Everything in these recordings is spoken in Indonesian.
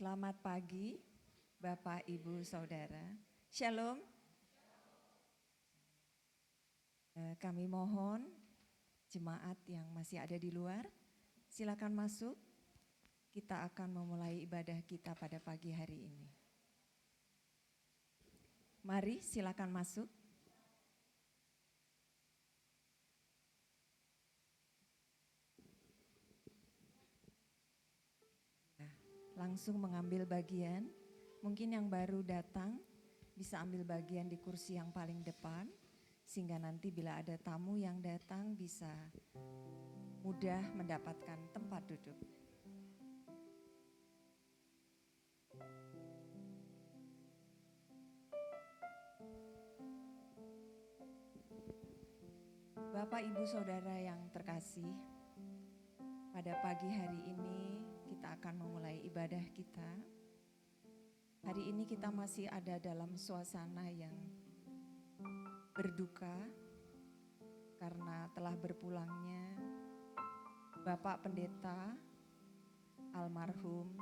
Selamat pagi, Bapak, Ibu, Saudara. Shalom. Kami mohon jemaat yang masih ada di luar, silakan masuk. Kita akan memulai ibadah kita pada pagi hari ini. Mari silakan masuk. Langsung mengambil bagian, mungkin yang baru datang bisa ambil bagian di kursi yang paling depan, sehingga nanti bila ada tamu yang datang bisa mudah mendapatkan tempat duduk. Bapak, Ibu, Saudara yang terkasih, pada pagi hari ini kita akan memulai ibadah kita. Hari ini kita masih ada dalam suasana yang berduka karena telah berpulangnya Bapak Pendeta almarhum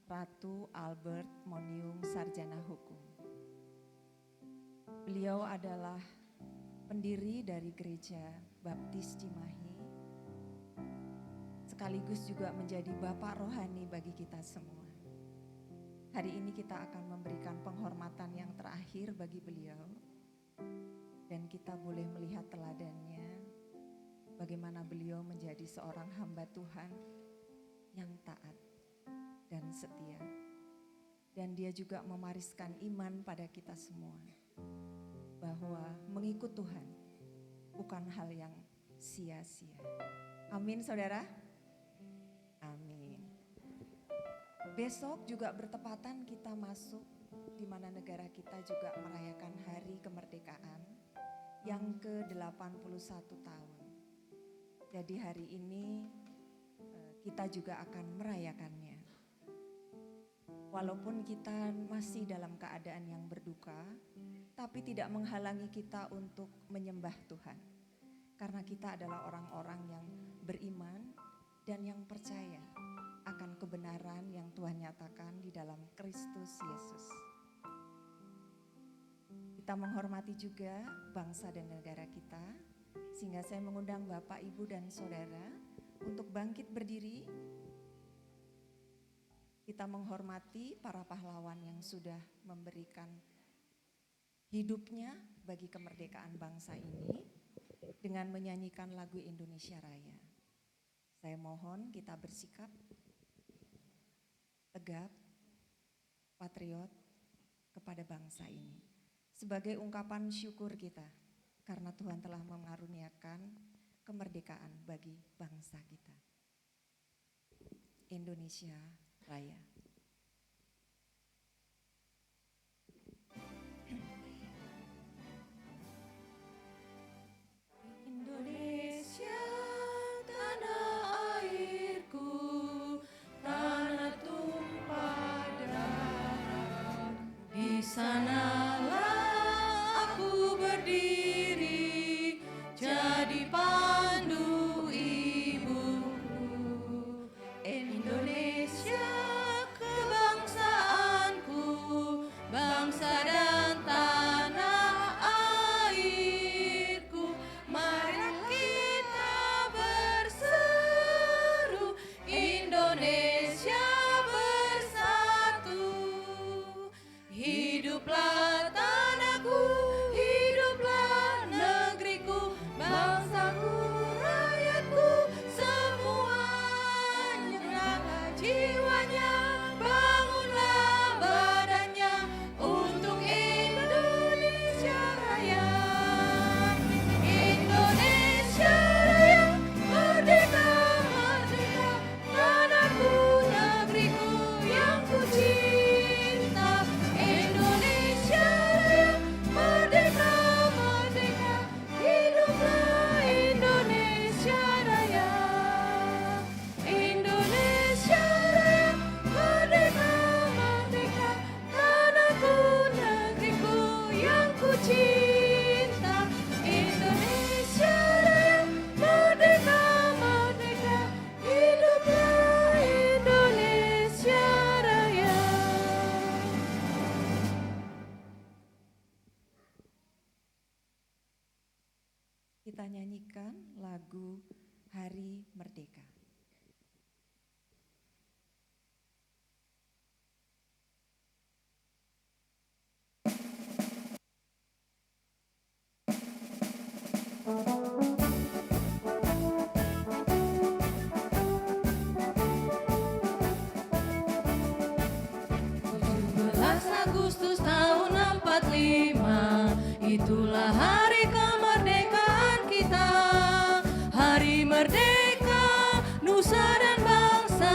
Ratu Albert Moniung Sarjana Hukum. Beliau adalah pendiri dari Gereja Baptis Cimahi, sekaligus juga menjadi Bapak rohani bagi kita semua. Hari ini kita akan memberikan penghormatan yang terakhir bagi beliau, dan kita boleh melihat teladannya, bagaimana beliau menjadi seorang hamba Tuhan yang taat dan setia. Dan dia juga memariskan iman pada kita semua, bahwa mengikut Tuhan bukan hal yang sia-sia. Amin, saudara. Amin. Besok juga bertepatan kita masuk di mana negara kita juga merayakan hari kemerdekaan yang ke-81 tahun. Jadi hari ini kita juga akan merayakannya. Walaupun kita masih dalam keadaan yang berduka, tapi tidak menghalangi kita untuk menyembah Tuhan. Karena kita adalah orang-orang yang beriman dan yang percaya akan kebenaran yang Tuhan nyatakan di dalam Kristus Yesus. Kita menghormati juga bangsa dan negara kita, sehingga saya mengundang Bapak, Ibu, dan Saudara untuk bangkit berdiri. Kita menghormati para pahlawan yang sudah memberikan hidupnya bagi kemerdekaan bangsa ini dengan menyanyikan lagu Indonesia Raya. Saya mohon kita bersikap tegap, patriot kepada bangsa ini. Sebagai ungkapan syukur kita karena Tuhan telah mengaruniakan kemerdekaan bagi bangsa kita. Indonesia Raya. Indonesia, tanah airku, tanah tumpah darah. Di sanalah aku berdiri, jadi pandu ibuku. Indonesia, kebangsaanku, bangsa dan tanah airku. Mari kita berseru, Indonesia bersatu. Hiduplah tanahku, hiduplah negeriku, bangsaku, rakyatku, semuanya jiwanya, bangunlah badannya untuk Indonesia Raya. Indonesia Raya, merdeka, merdeka, tanahku, negeriku yang ku cinta. Indonesia Raya, merdeka, merdeka, hiduplah Indonesia Raya. Indonesia Raya, lagu Hari Merdeka. Agustus tahun 45, itulah hari kemerdekaan kita. Hari merdeka, nusa dan bangsa,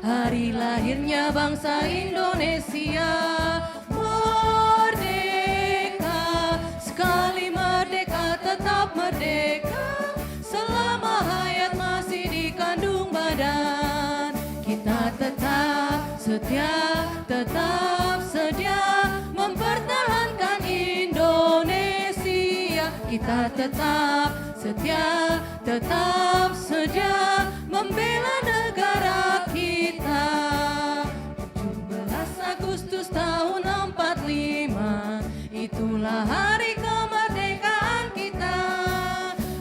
hari lahirnya bangsa Indonesia. Merdeka, sekali merdeka tetap merdeka, selama hayat masih dikandung badan. Kita tetap setia, tetap sedia mempertahankan Indonesia. Kita tetap setia, tetap sedia membela negara kita. 17 Agustus tahun 45, itulah hari kemerdekaan kita.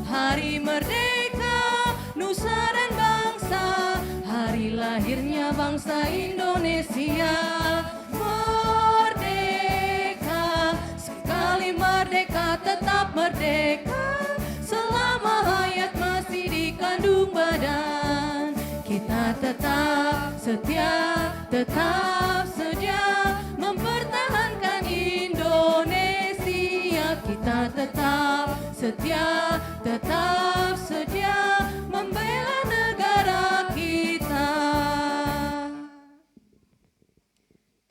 Hari merdeka, nusa dan bangsa, hari lahirnya bangsa Indonesia. Merdeka, sekali merdeka tetap merdeka, selama hayat masih dikandung badan. Kita tetap setia, tetap sedia mempertahankan Indonesia. Kita tetap setia, tetap sedia membela negara kita.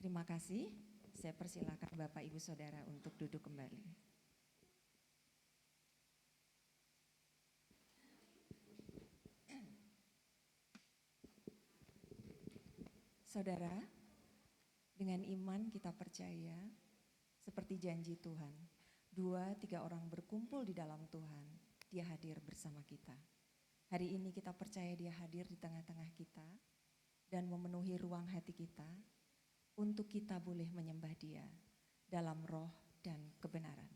Terima kasih. Saya persilakan Bapak Ibu Saudara untuk duduk kembali. Saudara, dengan iman kita percaya, seperti janji Tuhan, 2-3 orang berkumpul di dalam Tuhan, Dia hadir bersama kita. Hari ini kita percaya Dia hadir di tengah-tengah kita dan memenuhi ruang hati kita untuk kita boleh menyembah Dia dalam roh dan kebenaran.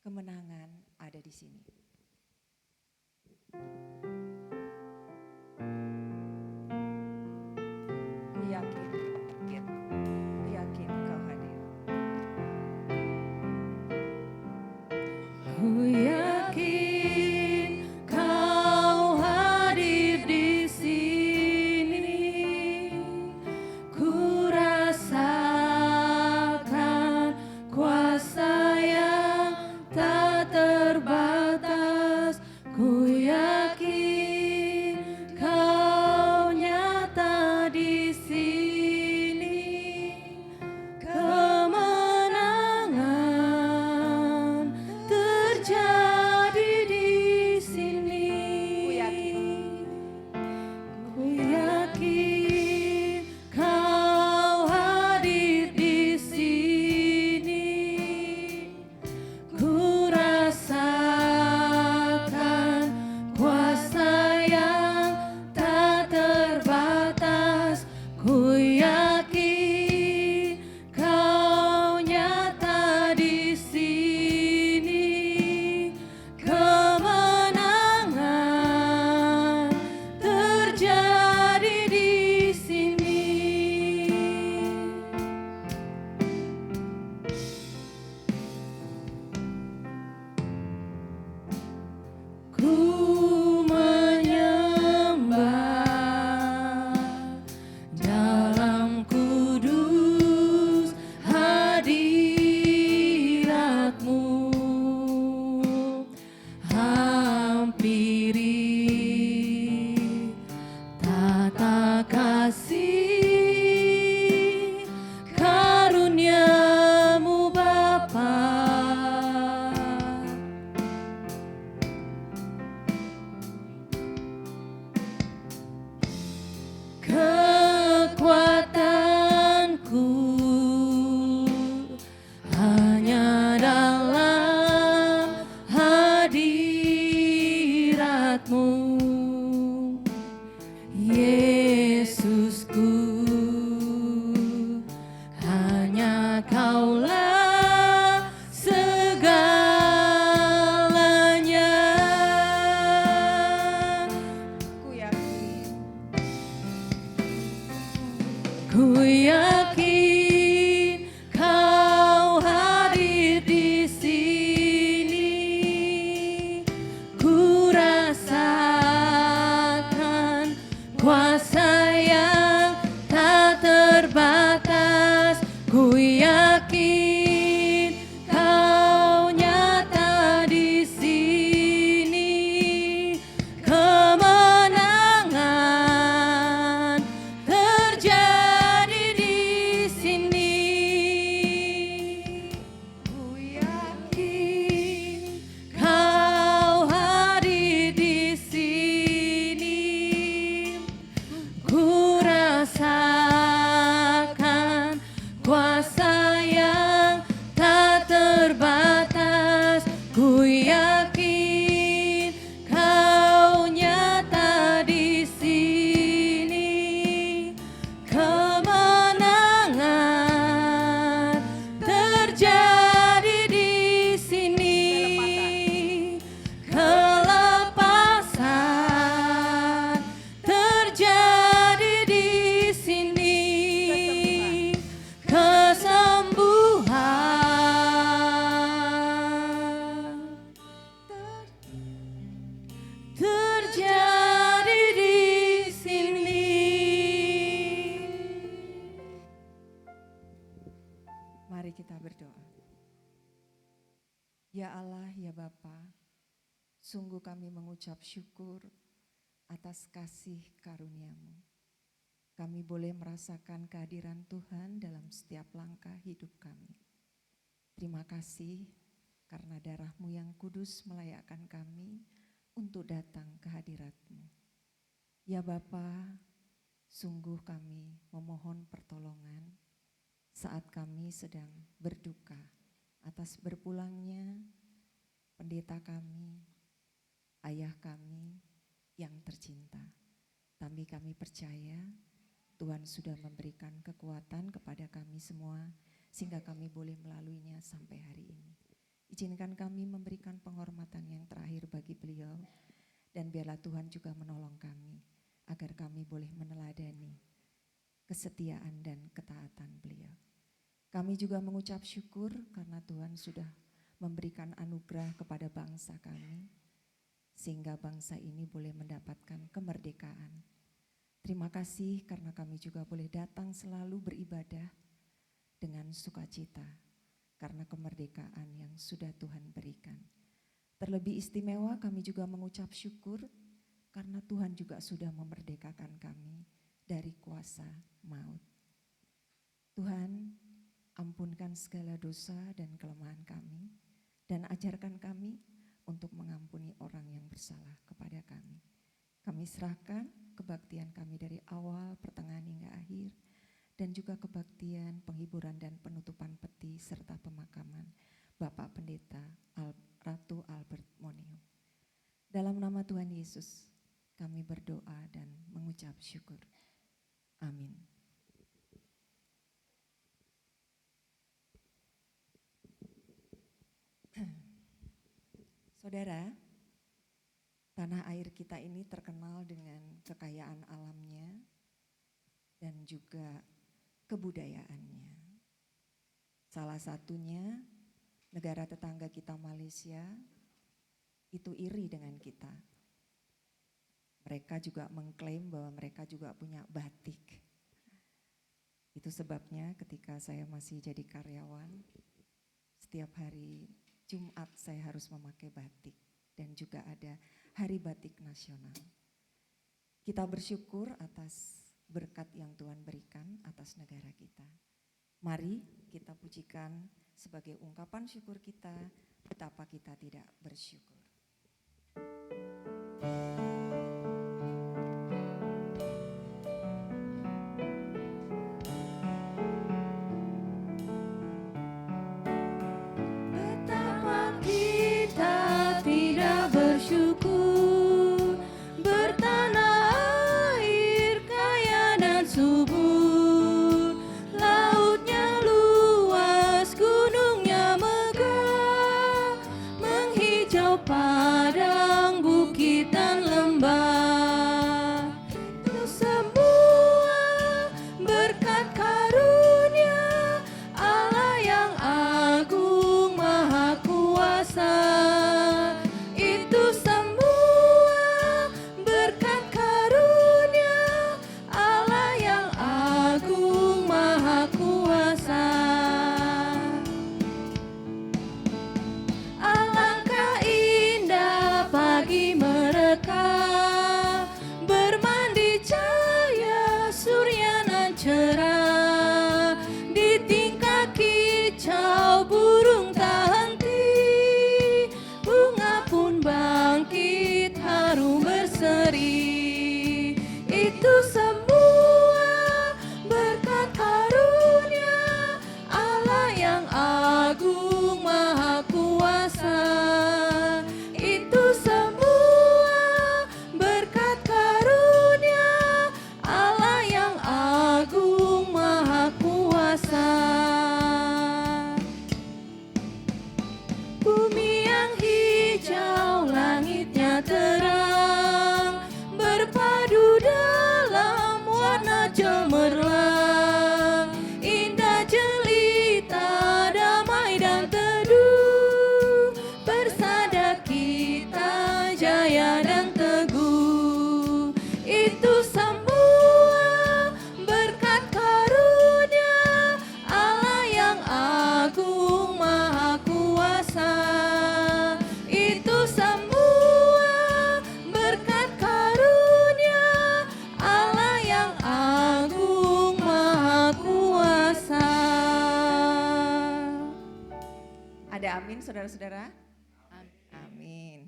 Kemenangan ada di sini. Ku yakin Kau hadir. Ku yakin Kau hadir di sini. Ku rasakan kuasa yang tak terbatas. Ku yakin ku yakin kau hadir di sini. Ku rasakan kuasa yang tak terbatas. Ku yakin kau nyata di sini. Kemenangan terjadi di sini. Ku yakin kau hadir di sini. Ku rasakan kuasa yang tak terbatas. Ku yakin kau nyata di sini. Kemenangan terjadi di sini. Kelepasan terjadi di sini. Kesembuhan terjadi di sini. Mari kita berdoa. Ya Allah, ya Bapa, sungguh kami mengucap syukur atas kasih karunia-Mu. Kami boleh merasakan kehadiran Tuhan dalam setiap langkah hidup kami. Terima kasih karena darah-Mu yang kudus melayakkan kami untuk datang ke hadirat-Mu. Ya Bapa, sungguh kami memohon pertolongan saat kami sedang berduka atas berpulangnya pendeta kami, ayah kami yang tercinta. Tapi kami percaya Tuhan sudah memberikan kekuatan kepada kami semua sehingga kami boleh melaluinya sampai hari ini. Izinkan kami memberikan penghormatan yang terakhir bagi beliau dan biarlah Tuhan juga menolong kami agar kami boleh meneladani kesetiaan dan ketaatan beliau. Kami juga mengucap syukur karena Tuhan sudah memberikan anugerah kepada bangsa kami sehingga bangsa ini boleh mendapatkan kemerdekaan. Terima kasih karena kami juga boleh datang selalu beribadah dengan sukacita karena kemerdekaan yang sudah Tuhan berikan. Terlebih istimewa kami juga mengucap syukur karena Tuhan juga sudah memerdekakan kami dari kuasa maut. Tuhan, ampunkan segala dosa dan kelemahan kami dan ajarkan kami untuk mengampuni orang yang bersalah kepada kami. Kami serahkan kebaktian kami dari awal, pertengahan hingga akhir, dan juga kebaktian, penghiburan dan penutupan peti serta pemakaman Bapak Pendeta Ratu Albert Monio. Dalam nama Tuhan Yesus kami berdoa dan mengucap syukur. Amin. Saudara, tanah air kita ini terkenal dengan kekayaan alamnya dan juga kebudayaannya. Salah satunya negara tetangga kita Malaysia itu iri dengan kita. Mereka juga mengklaim bahwa mereka juga punya batik. Itu sebabnya ketika saya masih jadi karyawan, setiap hari Jumat saya harus memakai batik dan juga ada Hari Batik Nasional. Kita bersyukur atas berkat yang Tuhan berikan atas negara kita. Mari kita pujikan sebagai ungkapan syukur kita betapa kita tidak bersyukur. Padang, bukit dan Amin, saudara-saudara. Amin.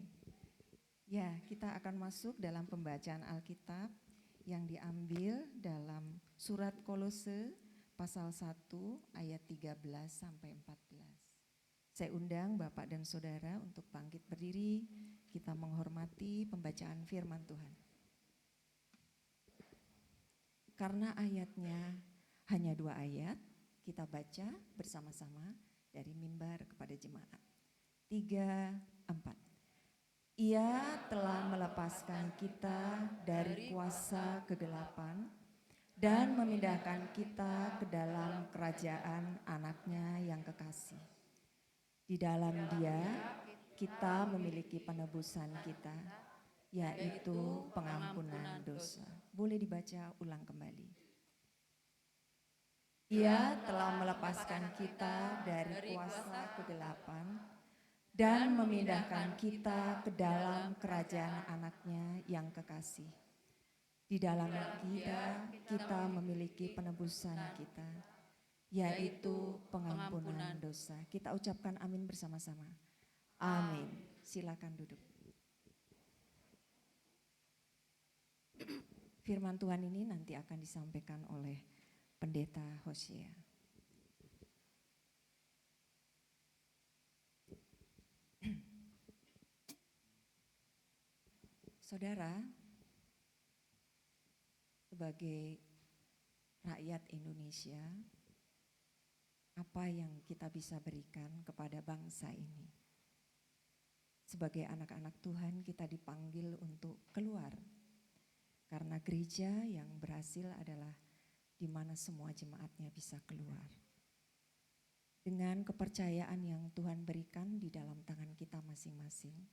Ya, kita akan masuk dalam pembacaan Alkitab yang diambil dalam surat Kolose pasal 1 ayat 13 sampai 14. Saya undang Bapak dan Saudara untuk bangkit berdiri, kita menghormati pembacaan firman Tuhan. Karena ayatnya hanya 2 ayat, kita baca bersama-sama dari mimbar kepada jemaat. 3, 4. Ia telah melepaskan kita dari kuasa kegelapan dan memindahkan kita ke dalam kerajaan anaknya yang kekasih. Di dalam Dia kita memiliki penebusan kita, yaitu pengampunan dosa. Boleh dibaca ulang kembali. Ia telah melepaskan kita dari kuasa kegelapan dan memindahkan kita ke dalam kerajaan anaknya yang kekasih. Di dalam kita memiliki penebusan kita, yaitu pengampunan dosa. Kita ucapkan amin bersama-sama. Amin. Silakan duduk. Firman Tuhan ini nanti akan disampaikan oleh Pendeta Hosea. Saudara, sebagai rakyat Indonesia, apa yang kita bisa berikan kepada bangsa ini? Sebagai anak-anak Tuhan, kita dipanggil untuk keluar. Karena gereja yang berhasil adalah di mana semua jemaatnya bisa keluar. Dengan kepercayaan yang Tuhan berikan di dalam tangan kita masing-masing,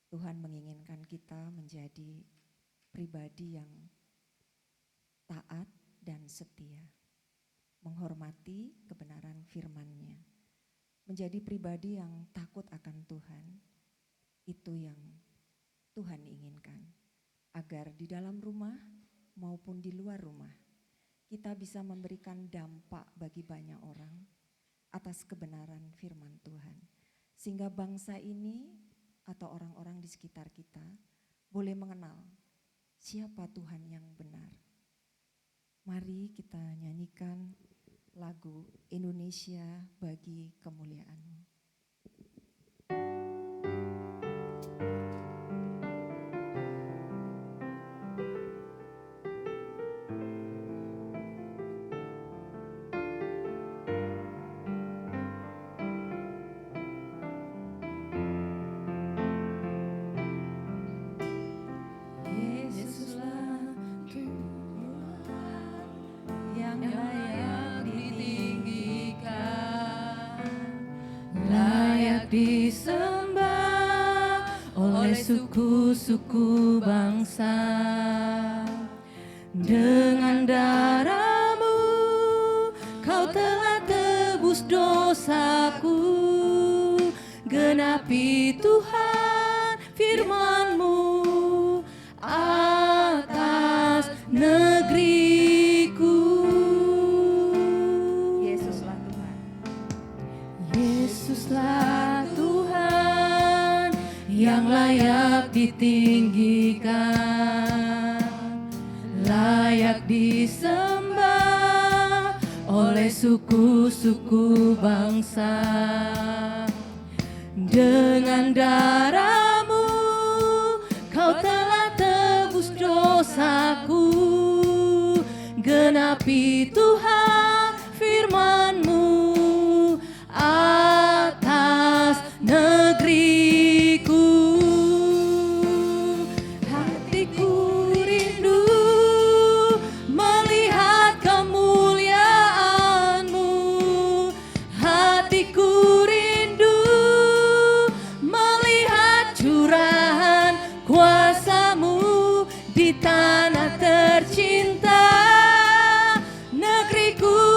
Tuhan menginginkan kita menjadi pribadi yang taat dan setia, menghormati kebenaran firman-Nya, menjadi pribadi yang takut akan Tuhan. Itu yang Tuhan inginkan, agar di dalam rumah maupun di luar rumah kita bisa memberikan dampak bagi banyak orang atas kebenaran firman Tuhan, sehingga bangsa ini atau orang-orang di sekitar kita boleh mengenal siapa Tuhan yang benar. Mari kita nyanyikan lagu Indonesia bagi kemuliaan-Mu. Disembah oleh suku-suku bangsa. Dengan darah-Mu Kau telah tebus dosaku. Genapi Tuhan firman-Mu atas negeriku. Yesuslah Tuhan. Yesuslah yang layak ditinggikan, layak disembah oleh suku-suku bangsa. Dengan darah-Mu Kau telah tebus dosaku. Genapi Tuhan firman-Mu atas negeriku. Hatiku rindu melihat kemuliaan-Mu. Hatiku rindu melihat curahan kuasa-Mu di tanah tercinta. Negeriku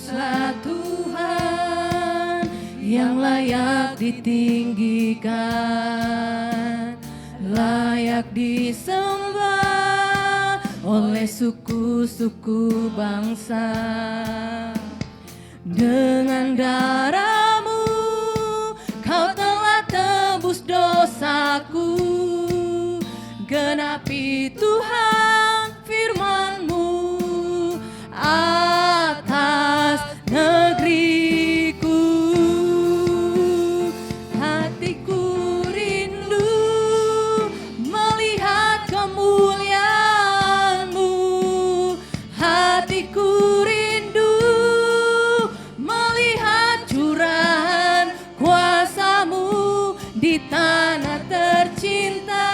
Kuduslah Tuhan yang layak ditinggikan, layak disembah oleh suku-suku bangsa. Dengan darah-Mu Kau telah tebus dosaku, genapi Tuhan firman-Mu atas negeriku. Hatiku rindu melihat kemuliaan-Mu, hatiku rindu melihat curahan kuasa-Mu di tanah tercinta,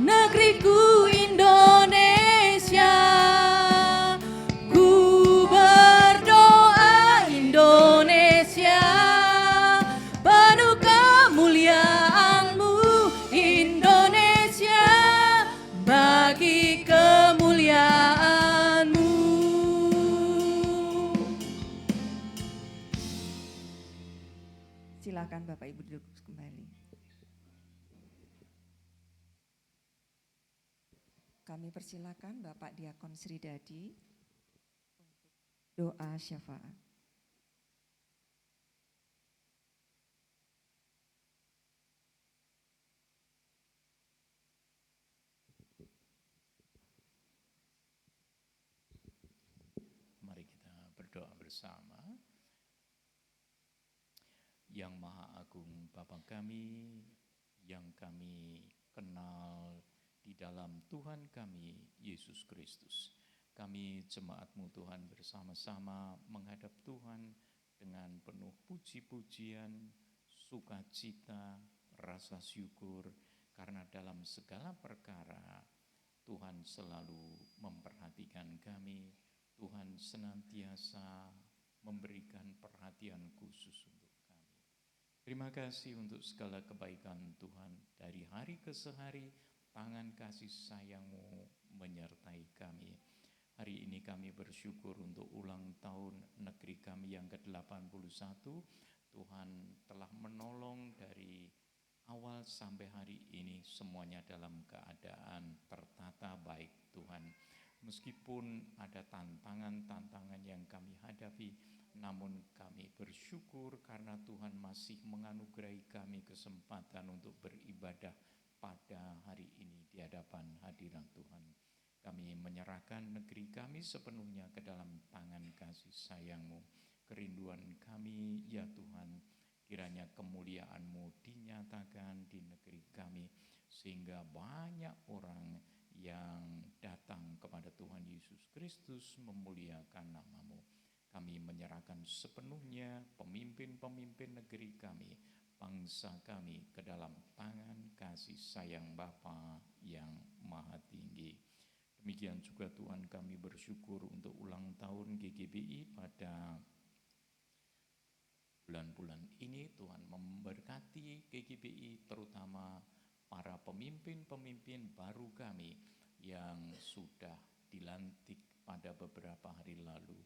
negeriku Indonesia. Ku berdoa Indonesia, penuh kemuliaan-Mu Indonesia, bagi kemuliaan-Mu. Silakan Bapak Ibu duduk kembali. Kami persilakan Bapak Diakon Sri Dadi untuk doa syafaat. Mari kita berdoa bersama. Yang Maha Agung Bapa kami, yang kami kenal di dalam Tuhan kami, Yesus Kristus. Kami jemaat-Mu Tuhan bersama-sama menghadap Tuhan dengan penuh puji-pujian, sukacita, rasa syukur, karena dalam segala perkara Tuhan selalu memperhatikan kami. Tuhan senantiasa memberikan perhatian khusus untuk kami. Terima kasih untuk segala kebaikan Tuhan. Dari hari ke hari, tangan kasih sayang-Mu menyertai kami. Hari ini kami bersyukur untuk ulang tahun negeri kami yang ke-81. Tuhan telah menolong dari awal sampai hari ini semuanya dalam keadaan tertata baik Tuhan. Meskipun ada tantangan-tantangan yang kami hadapi, namun kami bersyukur karena Tuhan masih menganugerahi kami kesempatan untuk beribadah pada hari ini di hadapan hadirat Tuhan. Kami menyerahkan negeri kami sepenuhnya ke dalam tangan kasih sayang-Mu. Kerinduan kami, ya Tuhan, kiranya kemuliaan-Mu dinyatakan di negeri kami, sehingga banyak orang yang datang kepada Tuhan Yesus Kristus memuliakan nama-Mu. Kami menyerahkan sepenuhnya pemimpin-pemimpin negeri kami, bangsa kami ke dalam tangan kasih sayang Bapa yang Maha Tinggi. Demikian juga Tuhan kami bersyukur untuk ulang tahun GGBI pada bulan-bulan ini. Tuhan memberkati GGBI, terutama para pemimpin-pemimpin baru kami yang sudah dilantik pada beberapa hari lalu.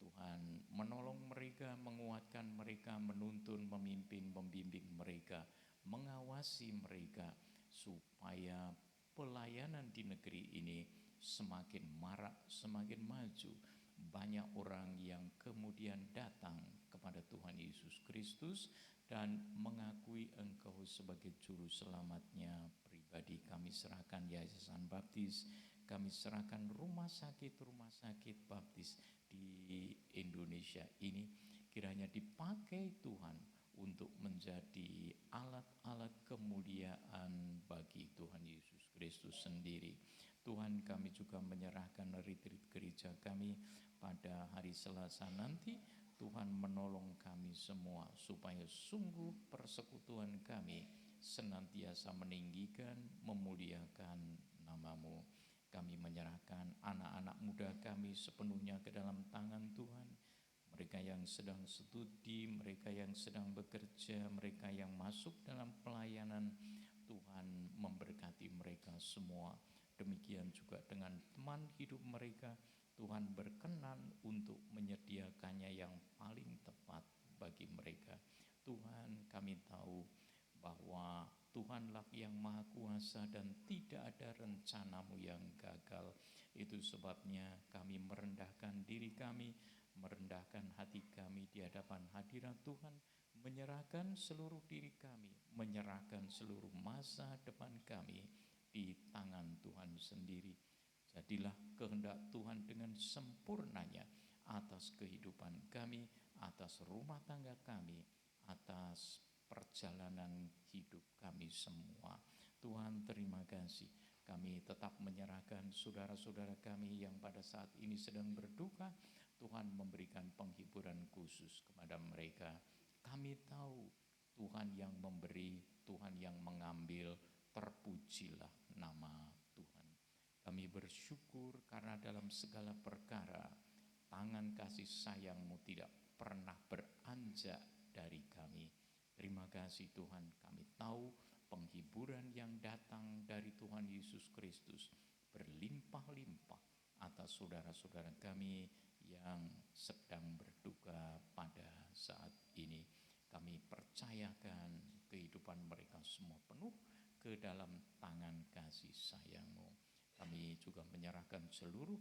Tuhan menolong mereka, menguatkan mereka, menuntun, memimpin, membimbing mereka, mengawasi mereka, supaya pelayanan di negeri ini semakin marak, semakin maju. Banyak orang yang kemudian datang kepada Tuhan Yesus Kristus dan mengakui Engkau sebagai juru selamatnya pribadi. Kami serahkan Yayasan Baptis, kami serahkan rumah sakit baptis di Indonesia ini, kiranya dipakai Tuhan untuk menjadi alat-alat kemuliaan bagi Tuhan Yesus Kristus sendiri. Tuhan, kami juga menyerahkan retreat gereja kami pada hari Selasa nanti. Tuhan menolong kami semua supaya sungguh persekutuan kami senantiasa meninggikan, memuliakan nama-Mu. Kami menyerahkan anak-anak muda kami sepenuhnya ke dalam tangan Tuhan. Mereka yang sedang studi, mereka yang sedang bekerja, mereka yang masuk dalam pelayanan, Tuhan memberkati mereka semua. Demikian juga dengan teman hidup mereka, Tuhan berkenan untuk menyediakan Tuhanlah yang Maha Kuasa dan tidak ada rencanamu yang gagal. Itu sebabnya kami merendahkan diri kami, merendahkan hati kami di hadapan hadirat Tuhan, menyerahkan seluruh diri kami, menyerahkan seluruh masa depan kami di tangan Tuhan sendiri. Jadilah kehendak Tuhan dengan sempurnanya atas kehidupan kami, atas rumah tangga kami, atas perjalanan hidup kami semua. Tuhan, terima kasih. Kami tetap menyerahkan saudara-saudara kami yang pada saat ini sedang berduka. Tuhan memberikan penghiburan khusus kepada mereka. Kami tahu Tuhan yang memberi, Tuhan yang mengambil, terpujilah nama Tuhan. Kami bersyukur karena dalam segala perkara tangan kasih sayang-Mu tidak pernah beranjak dari kami. Terima kasih Tuhan, kami tahu penghiburan yang datang dari Tuhan Yesus Kristus berlimpah-limpah atas saudara-saudara kami yang sedang berduka pada saat ini. Kami percayakan kehidupan mereka semua penuh ke dalam tangan kasih sayang-Mu. Kami juga menyerahkan seluruh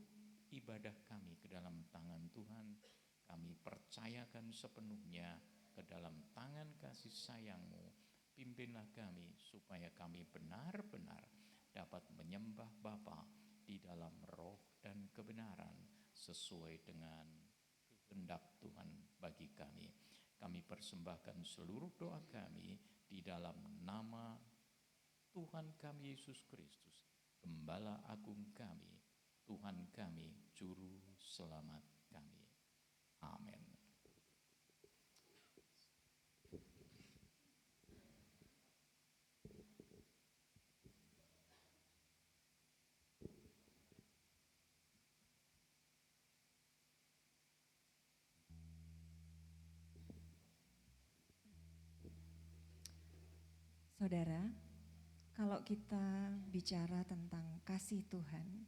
ibadah kami ke dalam tangan Tuhan. Kami percayakan sepenuhnya ke dalam tangan kasih sayang-Mu. Pimpinlah kami supaya kami benar-benar dapat menyembah Bapa di dalam roh dan kebenaran sesuai dengan kehendak Tuhan bagi kami. Kami persembahkan seluruh doa kami di dalam nama Tuhan kami Yesus Kristus, Gembala Agung kami, Tuhan kami, Juru Selamat kami. Amin. Saudara, kalau kita bicara tentang kasih Tuhan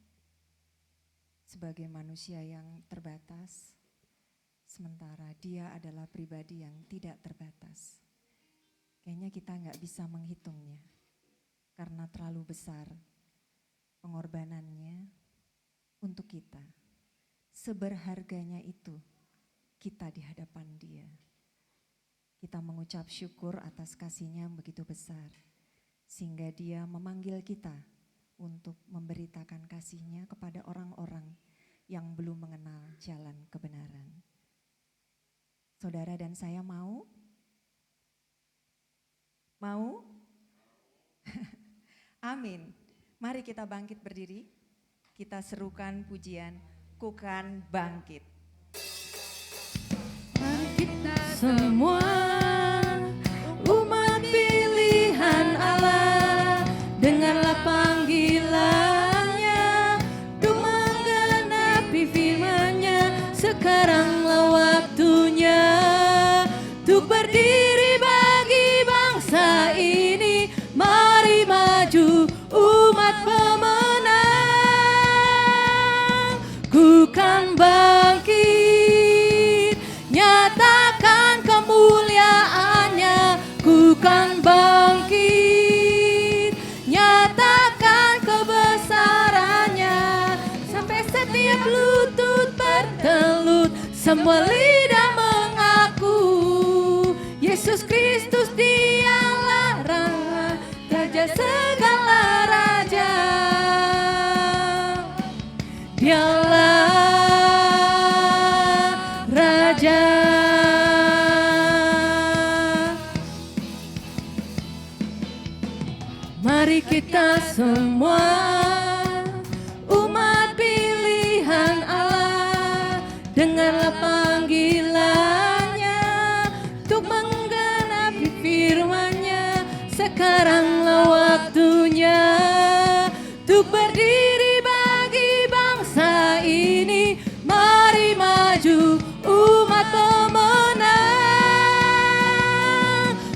sebagai manusia yang terbatas, sementara Dia adalah pribadi yang tidak terbatas. Kayaknya kita nggak bisa menghitungnya karena terlalu besar pengorbanannya untuk kita. Seberharganya itu kita di hadapan Dia. Kita mengucap syukur atas kasih-Nya yang begitu besar, sehingga Dia memanggil kita untuk memberitakan kasih-Nya kepada orang-orang yang belum mengenal jalan kebenaran. Saudara dan saya mau? Mau? Amin. Mari kita bangkit berdiri, kita serukan pujian, Ku kan bangkit. Kita semua umat pilihan Allah, dengarlah panggilannya untuk menggenapi firman-Nya. Sekaranglah waktunya untuk berdiri bagi bangsa ini. Mari maju umat pemenang. Ku kan bangkit, nyatakan kemuliaan-Nya. Ku kan bangkit, nyatakan kebesaran-Nya. Sampai setiap lutut bertelut, semua lidah mengaku Yesus Kristus Dialah Raja segala raja. Dialah Raja. Mari kita semua umat pilihan Allah, dengarlah panggilan-Nya untuk menggenapi firman-Nya. Sekaranglah waktunya untuk berdiri bagi bangsa ini. Mari maju umat pemenang.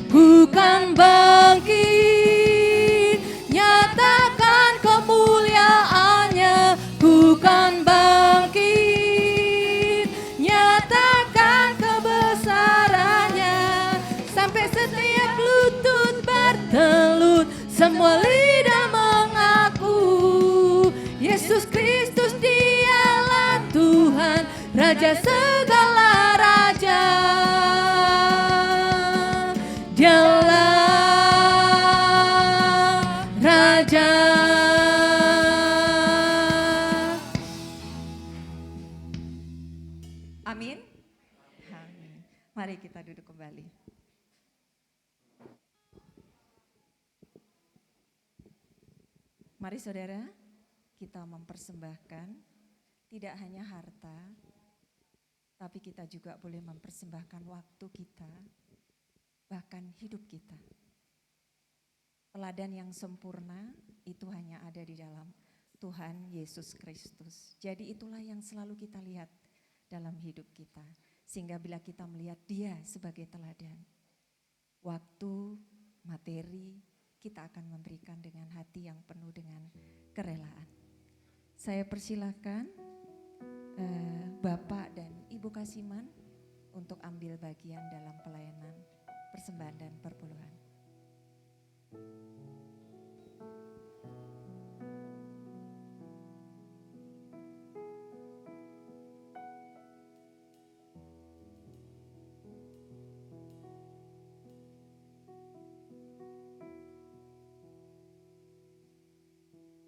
Ku kan bangkit, nyatakan kemuliaan-Nya. Ku kan bangkit, nyatakan kebesaran-Nya. Sampai setiap lutut bertelut, semua lidah mengaku Yesus Kristus dialah Tuhan, Raja segala raja. Dialah Raja. Amin. Amin. Mari kita duduk kembali. Mari saudara, kita mempersembahkan tidak hanya harta, tapi kita juga boleh mempersembahkan waktu kita, bahkan hidup kita. Teladan yang sempurna itu hanya ada di dalam Tuhan Yesus Kristus. Jadi itulah yang selalu kita lihat dalam hidup kita. Sehingga bila kita melihat Dia sebagai teladan, waktu, materi, kita akan memberikan dengan hati yang penuh dengan kerelaan. Saya persilahkan Bapak dan Ibu Kasiman untuk ambil bagian dalam pelayanan persembahan dan perpuluhan.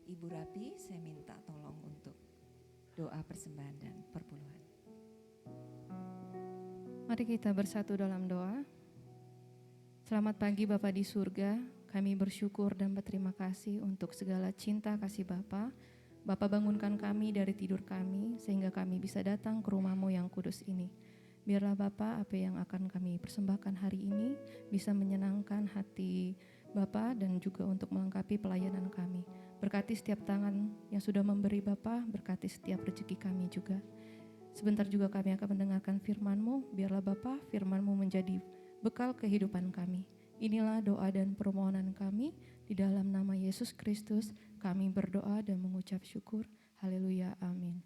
Ibu Rapi, saya minta tolong untuk doa persembahan dan perpuluhan. Mari kita bersatu dalam doa. Selamat pagi Bapa di surga, kami bersyukur dan berterima kasih untuk segala cinta kasih Bapa. Bapa bangunkan kami dari tidur kami sehingga kami bisa datang ke rumah-Mu yang kudus ini. Biarlah Bapa apa yang akan kami persembahkan hari ini bisa menyenangkan hati Bapa dan juga untuk melengkapi pelayanan kami. Berkati setiap tangan yang sudah memberi Bapa, berkati setiap rezeki kami juga. Sebentar juga kami akan mendengarkan firman-Mu, biarlah Bapa firman-Mu menjadi bekal kehidupan kami. Inilah doa dan permohonan kami, di dalam nama Yesus Kristus kami berdoa dan mengucap syukur. Haleluya, amin.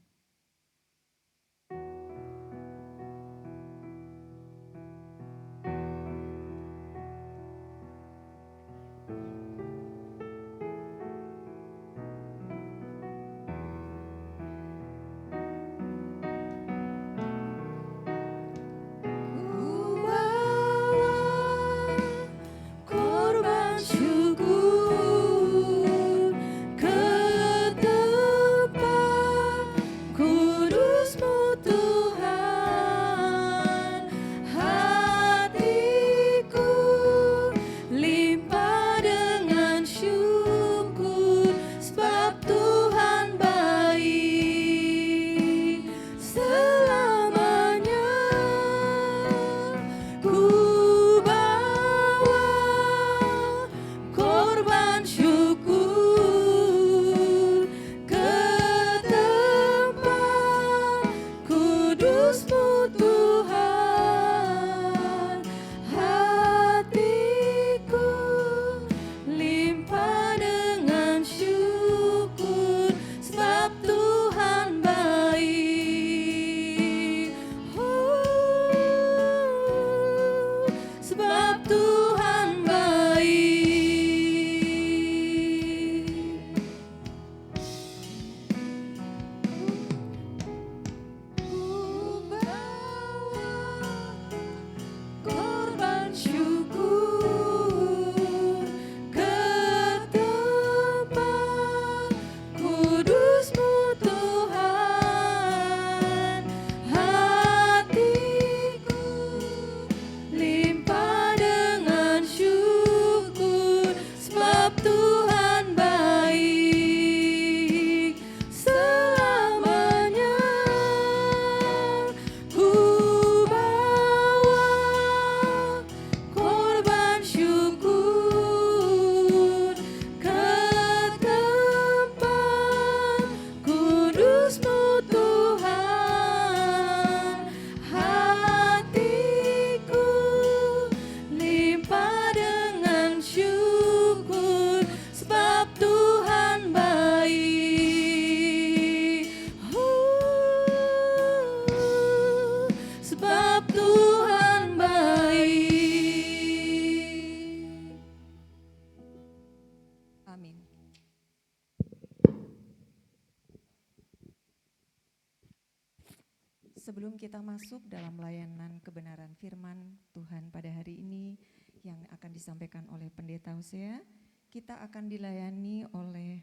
kita masuk dalam layanan kebenaran firman Tuhan pada hari ini yang akan disampaikan oleh Pendeta Hosea, kita akan dilayani oleh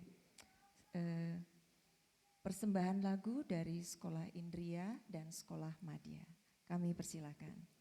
persembahan lagu dari Sekolah Indria dan Sekolah Madya. Kami persilakan.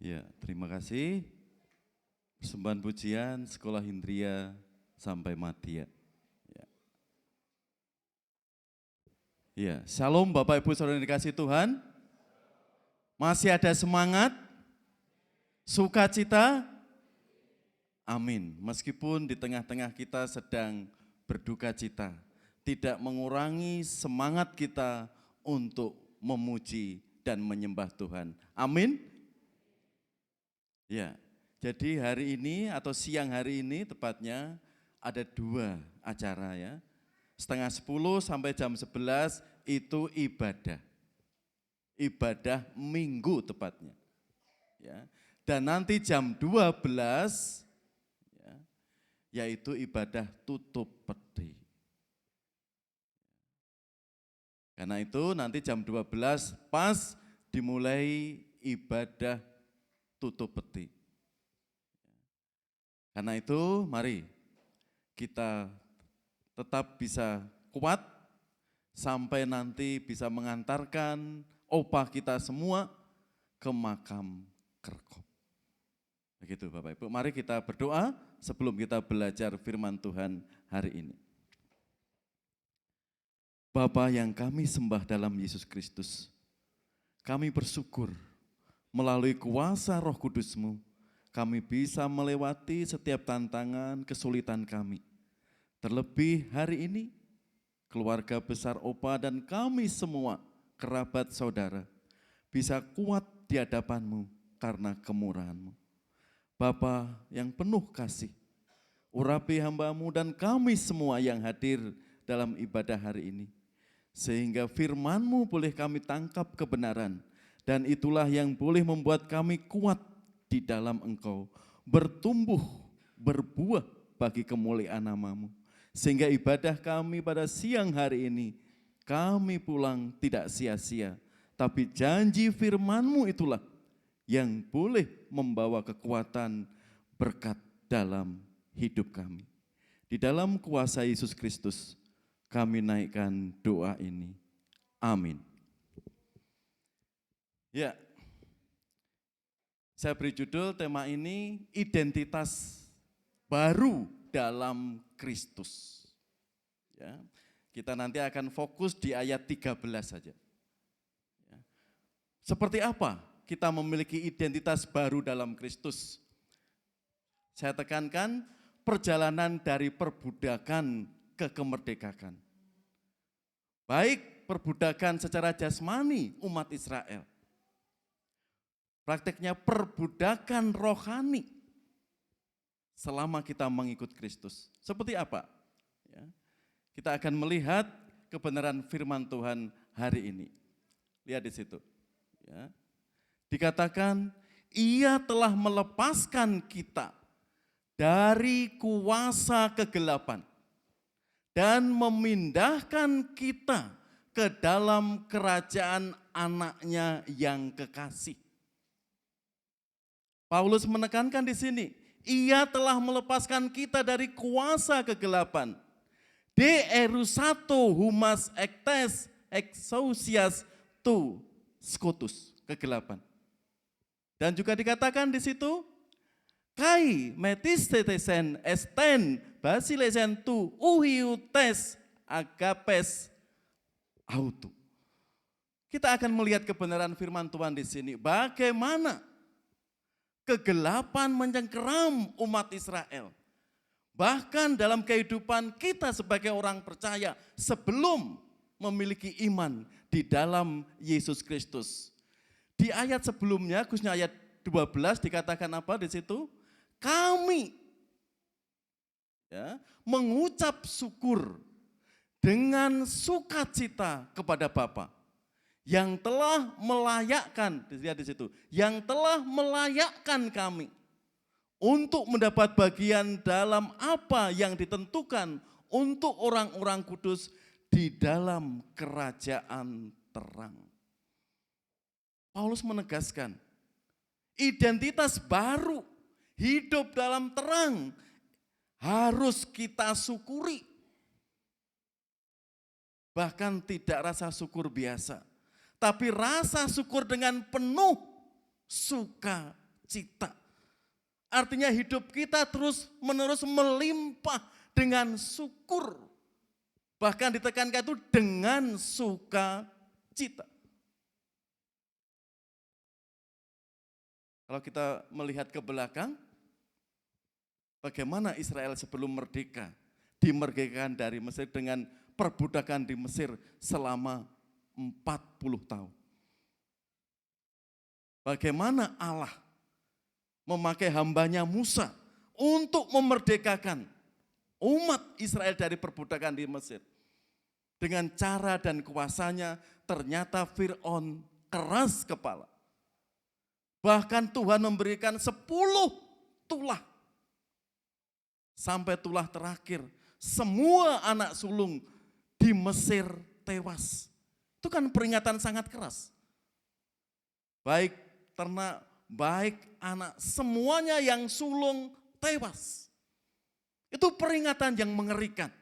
Ya, terima kasih. Persembahan pujian Sekolah Hindria sampai Madya. Ya. Ya, Shalom Bapak Ibu Saudara yang dikasihi Tuhan. Masih ada semangat, sukacita, amin. Meskipun di tengah-tengah kita sedang berduka cita, tidak mengurangi semangat kita untuk memuji dan menyembah Tuhan. Amin. Ya, jadi hari ini atau siang hari ini tepatnya ada 2 acara ya. 9:30 sampai jam 11 itu ibadah. Ibadah minggu tepatnya. Ya. Dan nanti jam 12 ya, yaitu ibadah tutup peti. Karena itu nanti jam 12 pas dimulai ibadah tutup peti. Karena itu mari kita tetap bisa kuat sampai nanti bisa mengantarkan opah kita semua ke makam Kerkop. Begitu Bapak Ibu, mari kita berdoa sebelum kita belajar firman Tuhan hari ini. Bapa yang kami sembah dalam Yesus Kristus, kami bersyukur melalui kuasa Roh Kudus-Mu, kami bisa melewati setiap tantangan, kesulitan kami. Terlebih hari ini, keluarga besar Opa dan kami semua, kerabat saudara, bisa kuat di hadapan-Mu karena kemurahan-Mu. Bapa yang penuh kasih, urapi hamba-Mu dan kami semua yang hadir dalam ibadah hari ini. Sehingga firman-Mu boleh kami tangkap kebenaran, dan itulah yang boleh membuat kami kuat di dalam Engkau, bertumbuh, berbuah bagi kemuliaan nama-Mu. Sehingga ibadah kami pada siang hari ini, kami pulang tidak sia-sia, tapi janji firman-Mu itulah yang boleh membawa kekuatan berkat dalam hidup kami. Di dalam kuasa Yesus Kristus, kami naikkan doa ini. Amin. Ya, saya beri judul tema ini, identitas baru dalam Kristus. Ya, kita nanti akan fokus di ayat 13 saja. Ya. Seperti apa kita memiliki identitas baru dalam Kristus? Saya tekankan perjalanan dari perbudakan ke kemerdekaan. Baik perbudakan secara jasmani umat Israel, prakteknya perbudakan rohani selama kita mengikut Kristus. Seperti apa? Ya, kita akan melihat kebenaran firman Tuhan hari ini. Lihat di situ. Ya. Dikatakan, Ia telah melepaskan kita dari kuasa kegelapan dan memindahkan kita ke dalam kerajaan anaknya yang kekasih. Paulus menekankan di sini, Ia telah melepaskan kita dari kuasa kegelapan. De erusato humas ektes exousias tu scotus, kegelapan. Dan juga dikatakan di situ, kai metistetesen esten basilesen tu uhiutes agapes autu. Kita akan melihat kebenaran firman Tuhan di sini. Bagaimana kegelapan mencengkeram umat Israel. Bahkan dalam kehidupan kita sebagai orang percaya sebelum memiliki iman di dalam Yesus Kristus. Di ayat sebelumnya, khususnya ayat 12 dikatakan apa di situ? Kami ya, mengucap syukur dengan sukacita kepada Bapa yang telah melayakkan, lihat di situ, yang telah melayakkan kami untuk mendapat bagian dalam apa yang ditentukan untuk orang-orang kudus di dalam kerajaan terang. Paulus menegaskan, identitas baru, hidup dalam terang, harus kita syukuri. Bahkan tidak rasa syukur biasa, tapi rasa syukur dengan penuh sukacita. sukacita. Artinya hidup kita terus menerus melimpah dengan syukur. Bahkan ditekankan itu dengan sukacita. Kalau kita melihat ke belakang, bagaimana Israel sebelum merdeka, dimerdekakan dari Mesir dengan perbudakan di Mesir selama 40 tahun. Bagaimana Allah memakai hambanya Musa untuk memerdekakan umat Israel dari perbudakan di Mesir. Dengan cara dan kuasanya ternyata Fir'aun keras kepala. Bahkan Tuhan memberikan 10 tulah. Sampai tulah terakhir, semua anak sulung di Mesir tewas. Itu kan peringatan sangat keras. Baik ternak, baik anak, semuanya yang sulung tewas. Itu peringatan yang mengerikan.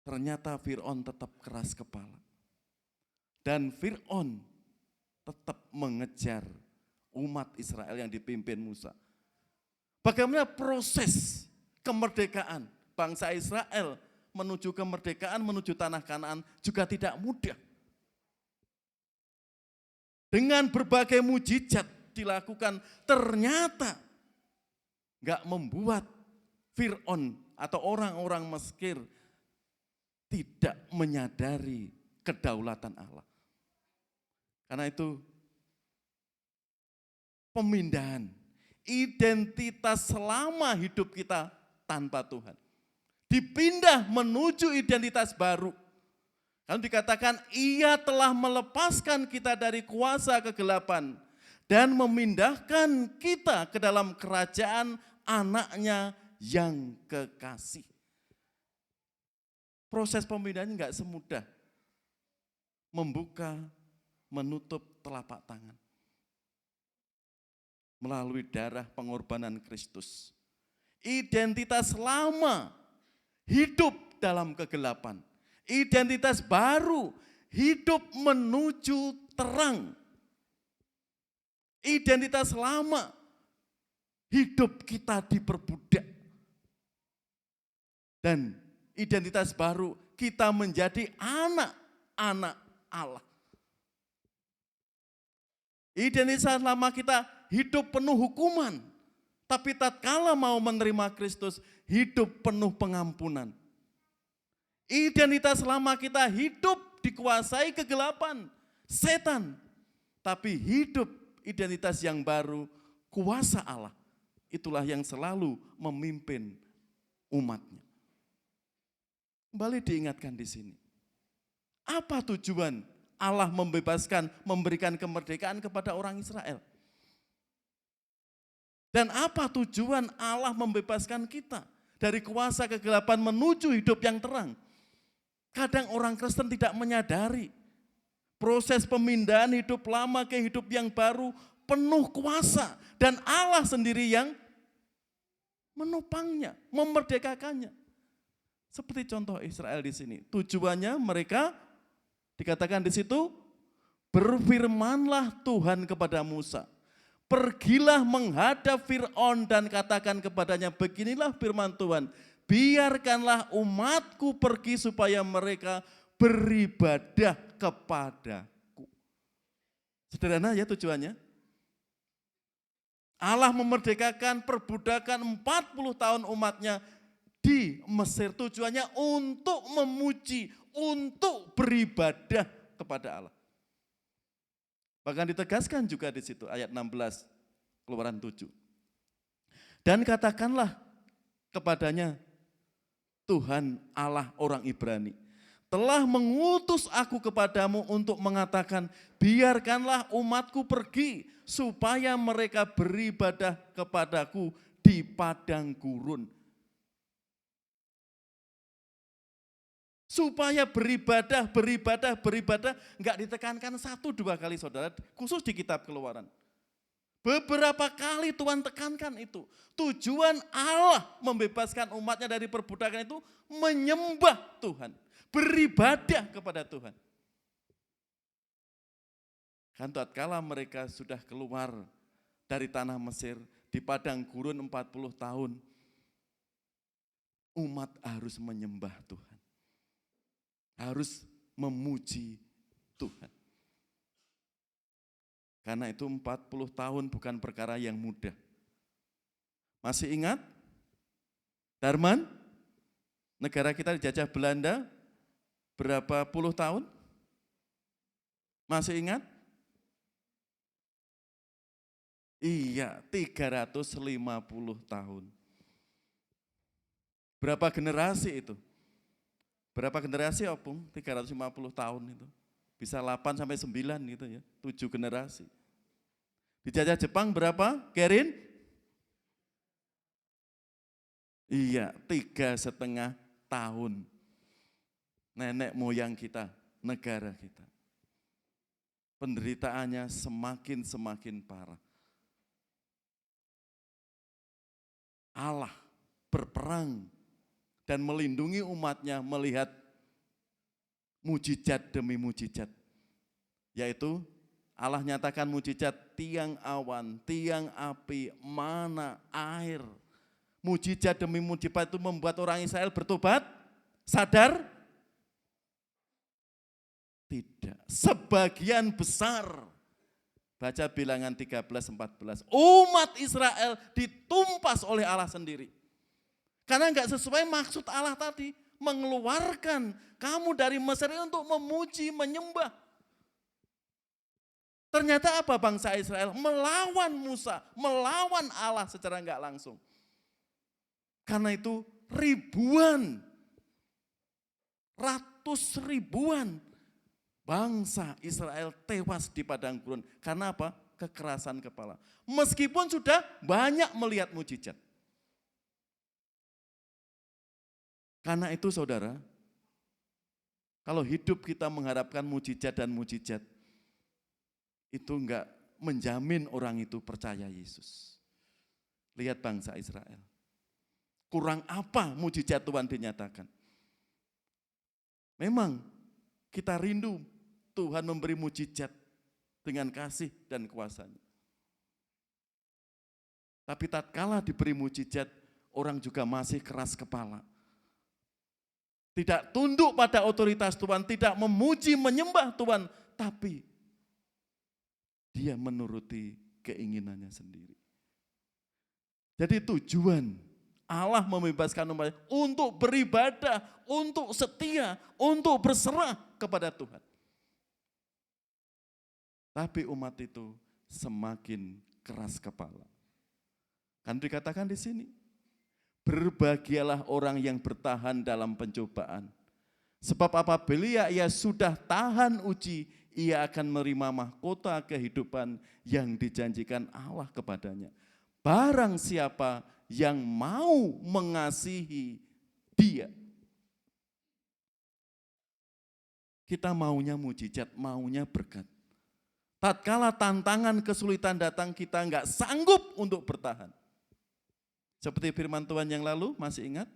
Ternyata Fir'aun tetap keras kepala. Dan Fir'aun tetap mengejar umat Israel yang dipimpin Musa. Bagaimana proses kemerdekaan bangsa Israel menuju kemerdekaan, menuju tanah Kanaan juga tidak mudah. Dengan berbagai mujizat dilakukan, ternyata enggak membuat Fir'aun atau orang-orang Mesir tidak menyadari kedaulatan Allah. Karena itu pemindahan identitas selama hidup kita tanpa Tuhan. Dipindah menuju identitas baru. Lalu dikatakan ia telah melepaskan kita dari kuasa kegelapan dan memindahkan kita ke dalam kerajaan anaknya yang kekasih. Proses pemindahan enggak semudah membuka, menutup telapak tangan. Melalui darah pengorbanan Kristus. Identitas lama hidup dalam kegelapan. Identitas baru hidup menuju terang. Identitas lama hidup kita diperbudak. Dan identitas baru kita menjadi anak-anak Allah. Identitas lama kita hidup penuh hukuman, tapi tatkala mau menerima Kristus, hidup penuh pengampunan. Identitas lama kita hidup dikuasai kegelapan, setan, tapi hidup identitas yang baru, kuasa Allah. Itulah yang selalu memimpin umatnya. Kembali diingatkan di sini. Apa tujuan Allah membebaskan, memberikan kemerdekaan kepada orang Israel? Dan apa tujuan Allah membebaskan kita dari kuasa kegelapan menuju hidup yang terang? Kadang orang Kristen tidak menyadari proses pemindahan hidup lama ke hidup yang baru penuh kuasa. Dan Allah sendiri yang menopangnya, memerdekakannya. Seperti contoh Israel di sini. Tujuannya mereka dikatakan di situ, berfirmanlah Tuhan kepada Musa. Pergilah menghadap Fir'aun dan katakan kepadanya, beginilah firman Tuhan, biarkanlah umatku pergi supaya mereka beribadah kepadaku. Sederhana ya tujuannya. Allah memerdekakan perbudakan 40 tahun umatnya di Mesir. Tujuannya untuk memuji, untuk beribadah kepada Allah. Bahkan ditegaskan juga di situ ayat 16 Keluaran 7. Dan katakanlah kepadanya, Tuhan Allah orang Ibrani telah mengutus aku kepadamu untuk mengatakan, biarkanlah umatku pergi supaya mereka beribadah kepadaku di padang gurun. Supaya beribadah, enggak ditekankan 1-2 kali saudara, khusus di kitab Keluaran. Beberapa kali Tuhan tekankan itu. Tujuan Allah membebaskan umatnya dari perbudakan itu menyembah Tuhan, beribadah kepada Tuhan. Kan tatkala mereka sudah keluar dari tanah Mesir, di padang gurun 40 tahun, umat harus menyembah Tuhan. Harus memuji Tuhan. Karena itu 40 tahun bukan perkara yang mudah. Masih ingat? Darman? Negara kita dijajah Belanda berapa puluh tahun? Masih ingat? Iya, 350 tahun. Berapa generasi itu? Berapa generasi Opung? 350 tahun itu. Bisa 8 sampai 9 gitu ya, 7 generasi. Dijajah Jepang berapa, Kerin? Iya, 3,5 tahun. Nenek moyang kita, negara kita. Penderitaannya semakin parah. Allah berperang dan melindungi umatnya melihat mujizat demi mujizat. Yaitu Allah nyatakan mujizat tiang awan, tiang api, mana air. Mujizat demi mujizat itu membuat orang Israel bertobat, sadar? Tidak, sebagian besar. Baca Bilangan 13-14. Umat Israel ditumpas oleh Allah sendiri. Karena enggak sesuai maksud Allah tadi. Mengeluarkan kamu dari Mesir untuk memuji, menyembah. Ternyata apa bangsa Israel? Melawan Musa, melawan Allah secara enggak langsung. Karena itu ribuan, ratus ribuan bangsa Israel tewas di padang gurun. Karena apa? Kekerasan kepala. Meskipun sudah banyak melihat mujizat. Karena itu saudara, kalau hidup kita mengharapkan mujizat dan mujizat, itu enggak menjamin orang itu percaya Yesus. Lihat bangsa Israel. Kurang apa mujizat Tuhan dinyatakan? Memang kita rindu Tuhan memberi mujizat dengan kasih dan kuasa-Nya. Tapi tatkala diberi mujizat, orang juga masih keras kepala. Tidak tunduk pada otoritas Tuhan, tidak memuji, menyembah Tuhan, tapi dia menuruti keinginannya sendiri. Jadi tujuan Allah membebaskan umatnya untuk beribadah, untuk setia, untuk berserah kepada Tuhan. Tapi umat itu semakin keras kepala. Kan dikatakan di sini, berbahagialah orang yang bertahan dalam pencobaan. Sebab apabila ia sudah tahan uji, ia akan menerima mahkota kehidupan yang dijanjikan Allah kepadanya. Barang siapa yang mau mengasihi Dia. Kita maunya mujizat, maunya berkat. Tatkala tantangan kesulitan datang, kita enggak sanggup untuk bertahan. Seperti firman Tuhan yang lalu, masih ingat?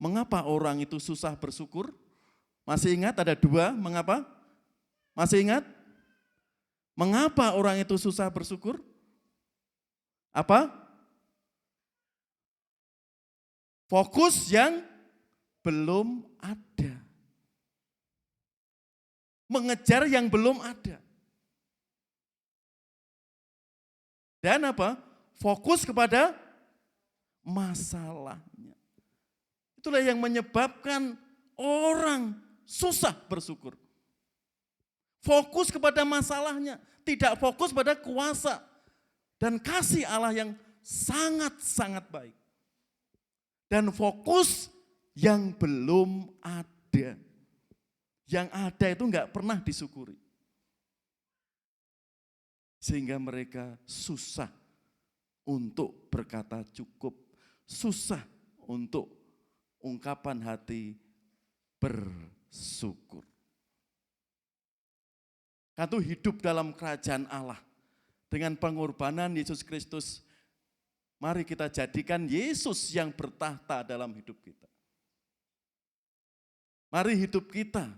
Mengapa orang itu susah bersyukur? Masih ingat ada 2, mengapa? Masih ingat? Mengapa orang itu susah bersyukur? Apa? Fokus yang belum ada. Mengejar yang belum ada. Dan apa? Fokus kepada masalahnya. Itulah yang menyebabkan orang susah bersyukur. Fokus kepada masalahnya, tidak fokus pada kuasa dan kasih Allah yang sangat-sangat baik. Dan fokus yang belum ada. Yang ada itu enggak pernah disyukuri. Sehingga mereka susah untuk berkata cukup, susah untuk ungkapan hati bersyukur. Karena itu hidup dalam kerajaan Allah dengan pengorbanan Yesus Kristus. Mari kita jadikan Yesus yang bertahta dalam hidup kita. Mari hidup kita,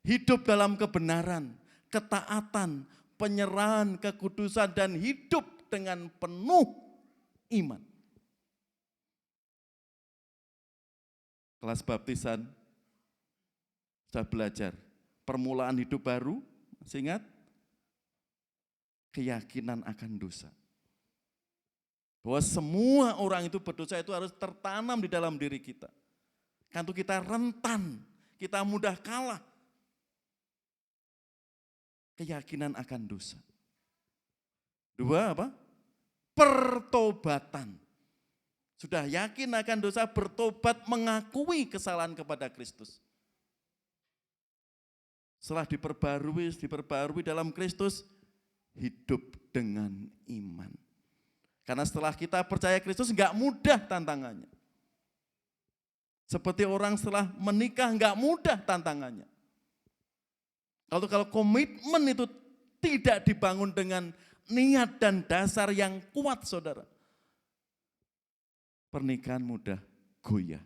hidup dalam kebenaran, ketaatan, penyerahan, kekudusan, dan hidup dengan penuh iman. Kelas baptisan sudah belajar permulaan hidup baru, masih ingat? Keyakinan akan dosa. Bahwa semua orang itu berdosa itu harus tertanam di dalam diri kita. Karena kita rentan, kita mudah kalah. Keyakinan akan dosa. Dua apa? Pertobatan. Sudah yakin akan dosa, bertobat, mengakui kesalahan kepada Kristus. Setelah diperbarui dalam Kristus, hidup dengan iman. Karena setelah kita percaya Kristus, enggak mudah tantangannya. Seperti orang setelah menikah, enggak mudah tantangannya. Kalau komitmen itu tidak dibangun dengan niat dan dasar yang kuat, saudara, pernikahan mudah goyah.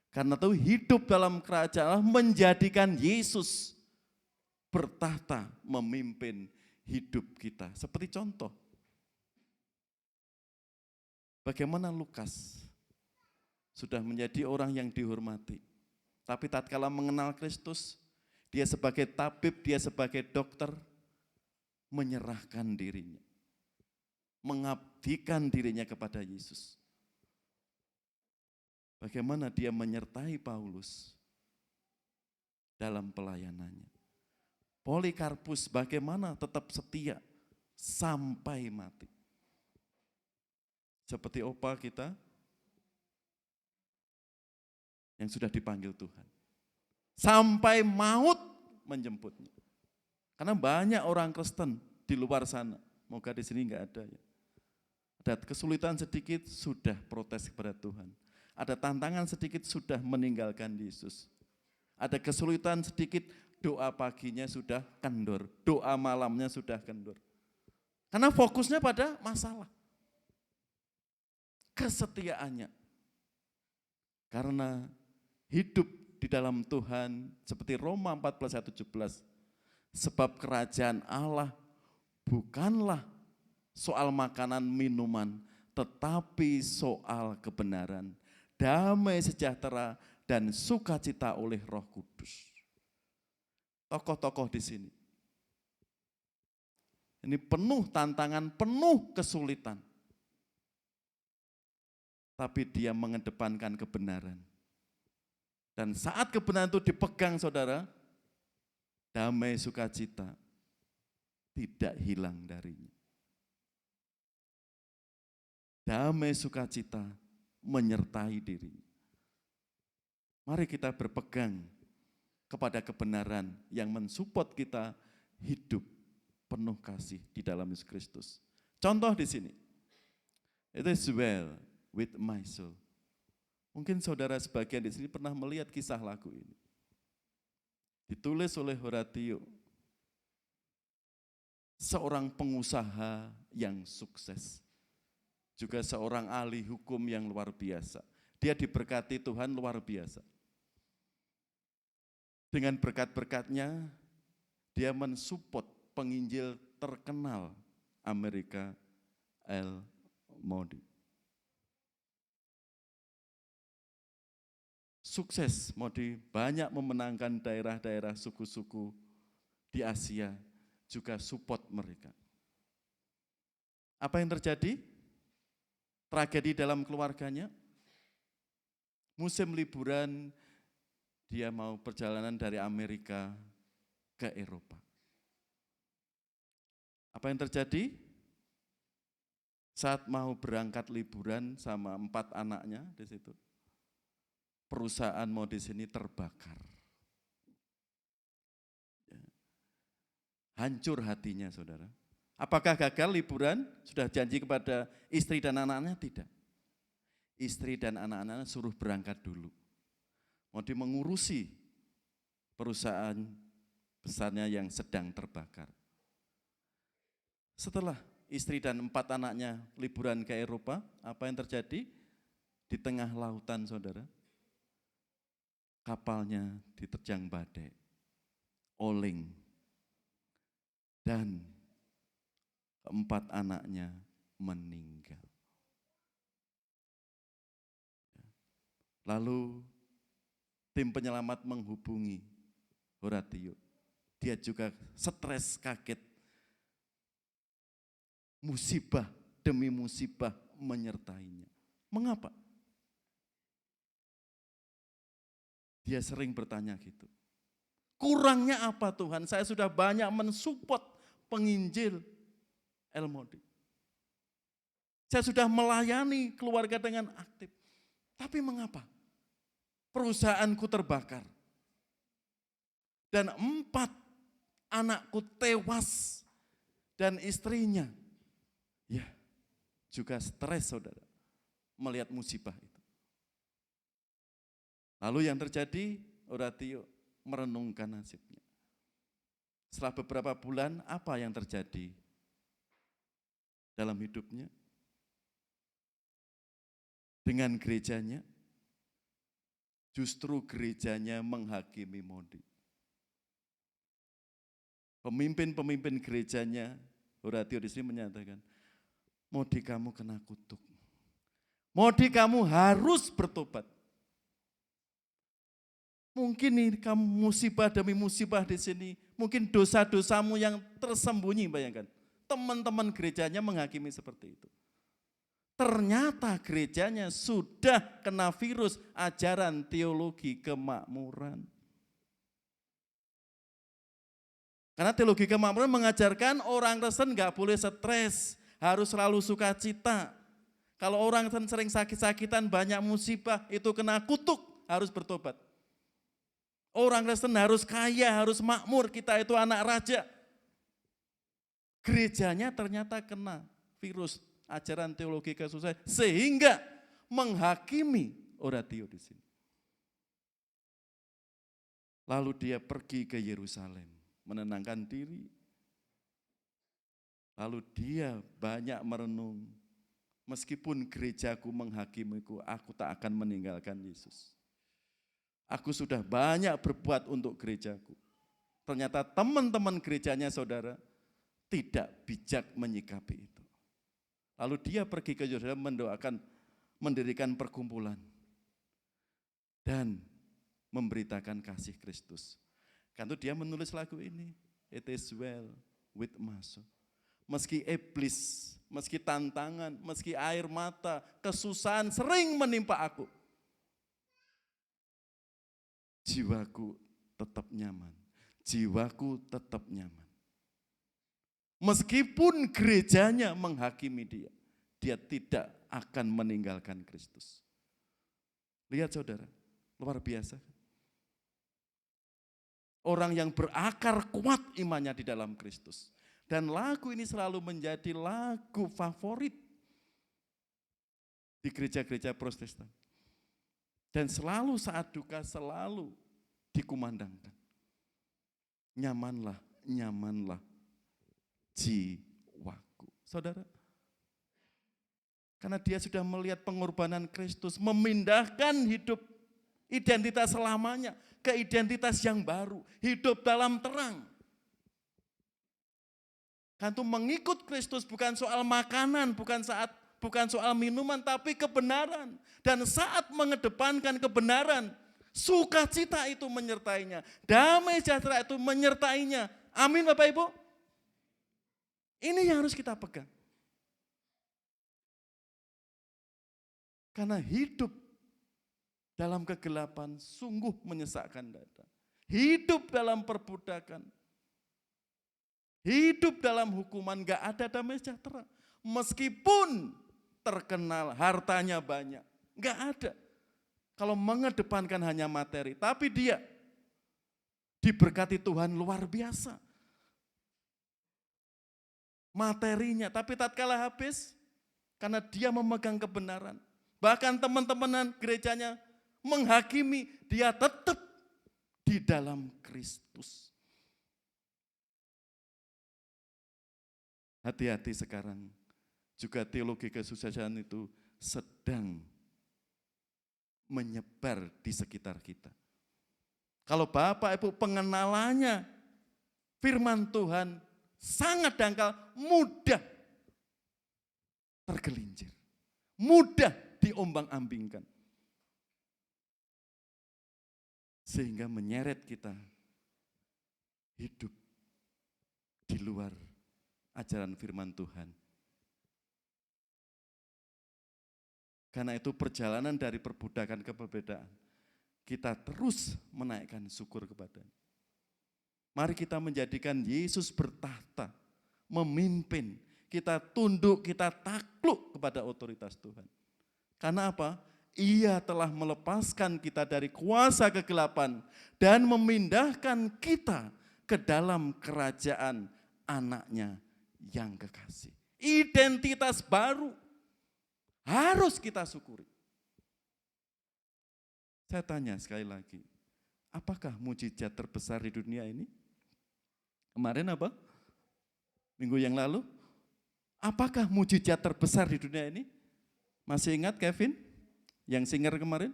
Karena itu hidup dalam kerajaan Allah menjadikan Yesus bertahta memimpin hidup kita. Seperti contoh, bagaimana Lukas sudah menjadi orang yang dihormati. Tapi tatkala mengenal Kristus, dia sebagai tabib, dia sebagai dokter, menyerahkan dirinya. Mengabdikan dirinya kepada Yesus. Bagaimana dia menyertai Paulus dalam pelayanannya. Polikarpus bagaimana tetap setia sampai mati. Seperti opa kita yang sudah dipanggil Tuhan. Sampai maut menjemputnya. Karena banyak orang Kristen di luar sana. Moga di sini enggak ada ya. Ada kesulitan sedikit sudah protes kepada Tuhan. Ada tantangan sedikit sudah meninggalkan Yesus. Ada kesulitan sedikit, doa paginya sudah kendor, doa malamnya sudah kendor. Karena fokusnya pada masalah. Kesetiaannya. Karena hidup di dalam Tuhan seperti Roma 14:17. Sebab kerajaan Allah bukanlah soal makanan minuman, tetapi soal kebenaran, damai sejahtera, dan sukacita oleh Roh Kudus. Tokoh-tokoh di sini. Ini penuh tantangan, penuh kesulitan. Tapi dia mengedepankan kebenaran. Dan saat kebenaran itu dipegang, saudara, damai sukacita tidak hilang darinya. Damai sukacita menyertai dirinya. Mari kita berpegang kepada kebenaran yang mensupport kita hidup penuh kasih di dalam Yesus Kristus. Contoh di sini. It is well with my soul. Mungkin saudara sebagian di sini pernah melihat kisah lagu ini. Ditulis oleh Horatio. Seorang pengusaha yang sukses. Juga seorang ahli hukum yang luar biasa. Dia diberkati Tuhan luar biasa. Dengan berkat-berkatnya, dia mensupport penginjil terkenal Amerika, L. Moody. Sukses Moody banyak memenangkan daerah-daerah suku-suku di Asia, juga support mereka. Apa yang terjadi? Tragedi dalam keluarganya. Musim liburan, dia mau perjalanan dari Amerika ke Eropa. Apa yang terjadi? Saat mau berangkat liburan sama 4 anaknya di situ, perusahaan modis ini terbakar. Hancur hatinya, saudara. Apakah gagal liburan? Sudah janji kepada istri dan anak-anaknya? Tidak. Istri dan anak-anaknya suruh berangkat dulu. Mau mengurusi perusahaan besarnya yang sedang terbakar. Setelah istri dan 4 anaknya liburan ke Eropa, apa yang terjadi? Di tengah lautan, saudara, kapalnya diterjang badai, oleng. dan keempat anaknya meninggal. Lalu tim penyelamat menghubungi Horatio. Dia juga stres, kaget. Musibah demi musibah menyertainya. Mengapa? Dia sering bertanya gitu. Kurangnya apa Tuhan? Saya sudah banyak mensupport penginjil El Modi. Saya sudah melayani keluarga dengan aktif. Tapi mengapa? Perusahaanku terbakar. Dan 4 anakku tewas. Dan istrinya, ya juga stres saudara, melihat musibah itu. Lalu yang terjadi, Horatio merenungkan nasibnya. Setelah beberapa bulan, apa yang terjadi dalam hidupnya? Dengan gerejanya, justru gerejanya menghakimi Modi. Pemimpin-pemimpin gerejanya, Horatio di sini menyatakan, Modi kamu kena kutuk. Modi kamu harus bertobat. Mungkin nih kamu musibah demi musibah di sini, mungkin dosa-dosamu yang tersembunyi, bayangkan. Teman-teman gerejanya menghakimi seperti itu. Ternyata gerejanya sudah kena virus ajaran teologi kemakmuran. Karena teologi kemakmuran mengajarkan orang Kristen nggak boleh stres, harus selalu sukacita. Kalau orang Kristen sering sakit-sakitan, banyak musibah, itu kena kutuk, harus bertobat. Orang Kristen harus kaya, harus makmur, kita itu anak raja. Gerejanya ternyata kena virus ajaran teologi kesusahan, sehingga menghakimi Horatio di sini. Lalu dia pergi ke Yerusalem, menenangkan diri. Lalu dia banyak merenung, meskipun gerejaku menghakimiku, aku tak akan meninggalkan Yesus. Aku sudah banyak berbuat untuk gerejaku. Ternyata teman-teman gerejanya saudara tidak bijak menyikapi itu. Lalu dia pergi ke Yerusalem mendoakan, mendirikan perkumpulan dan memberitakan kasih Kristus. Karena dia menulis lagu ini, It is well with my soul. Meski iblis, meski tantangan, meski air mata, kesusahan sering menimpa aku, jiwaku tetap nyaman, jiwaku tetap nyaman. Meskipun gerejanya menghakimi dia, dia tidak akan meninggalkan Kristus. Lihat saudara, luar biasa. Orang yang berakar kuat imannya di dalam Kristus. Dan lagu ini selalu menjadi lagu favorit di gereja-gereja Protestan. Dan selalu saat duka selalu dikumandangkan. Nyamanlah, nyamanlah jiwaku. Saudara, karena dia sudah melihat pengorbanan Kristus, memindahkan hidup identitas selamanya ke identitas yang baru, hidup dalam terang. Kan itu mengikut Kristus bukan soal makanan, bukan soal minuman, tapi kebenaran. Dan saat mengedepankan kebenaran, sukacita itu menyertainya, damai sejahtera itu menyertainya. Amin Bapak Ibu. Ini yang harus kita pegang. Karena hidup dalam kegelapan sungguh menyesakkan dada. Hidup dalam perbudakan, hidup dalam hukuman, gak ada damai sejahtera. Meskipun terkenal, hartanya banyak, gak ada. Kalau mengedepankan hanya materi, tapi dia diberkati Tuhan luar biasa. Materinya, tapi tatkala habis, karena dia memegang kebenaran. Bahkan teman-teman gerejanya menghakimi, dia tetap di dalam Kristus. Hati-hati sekarang, juga teologi kesusahan itu sedang menyebar di sekitar kita. Kalau Bapak Ibu pengenalannya firman Tuhan, sangat dangkal, mudah tergelincir, mudah diombang-ambingkan. Sehingga menyeret kita hidup di luar ajaran firman Tuhan. Karena itu perjalanan dari perbudakan ke perbedaan, kita terus menaikkan syukur kepadanya. Mari kita menjadikan Yesus bertahta, memimpin, kita tunduk, kita takluk kepada otoritas Tuhan. Karena apa? Ia telah melepaskan kita dari kuasa kegelapan dan memindahkan kita ke dalam kerajaan anaknya yang kekasih. Identitas baru harus kita syukuri. Saya tanya sekali lagi, apakah mujizat terbesar di dunia ini? Kemarin apa? Minggu yang lalu? Apakah mujizat terbesar di dunia ini? Masih ingat Kevin? Yang singer kemarin?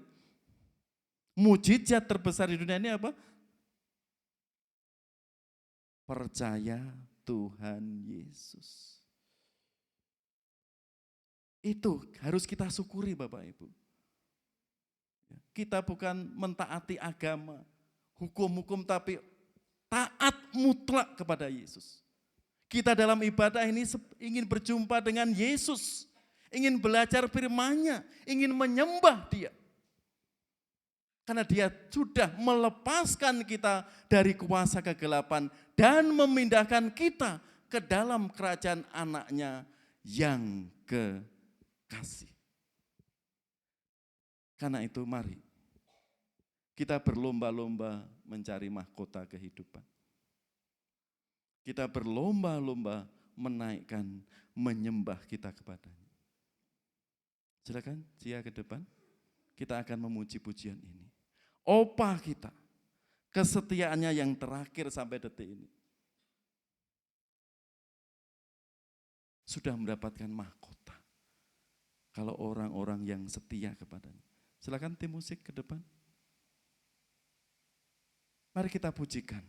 Mujizat terbesar di dunia ini apa? Percaya Tuhan Yesus. Itu harus kita syukuri Bapak Ibu. Kita bukan mentaati agama, hukum-hukum, tapi taat mutlak kepada Yesus. Kita dalam ibadah ini ingin berjumpa dengan Yesus, ingin belajar firman-Nya, ingin menyembah Dia. Karena Dia sudah melepaskan kita dari kuasa kegelapan dan memindahkan kita ke dalam kerajaan anaknya yang kekasih. Karena itu mari kita berlomba-lomba mencari mahkota kehidupan. Kita berlomba-lomba menaikkan, menyembah kita kepadanya. Silakan Cia ke depan, kita akan memuji pujian ini. Opah kita, kesetiaannya yang terakhir sampai detik ini. Sudah mendapatkan mahkota. Kalau orang-orang yang setia kepadanya. Silakan tim musik ke depan. Mari kita pujikan.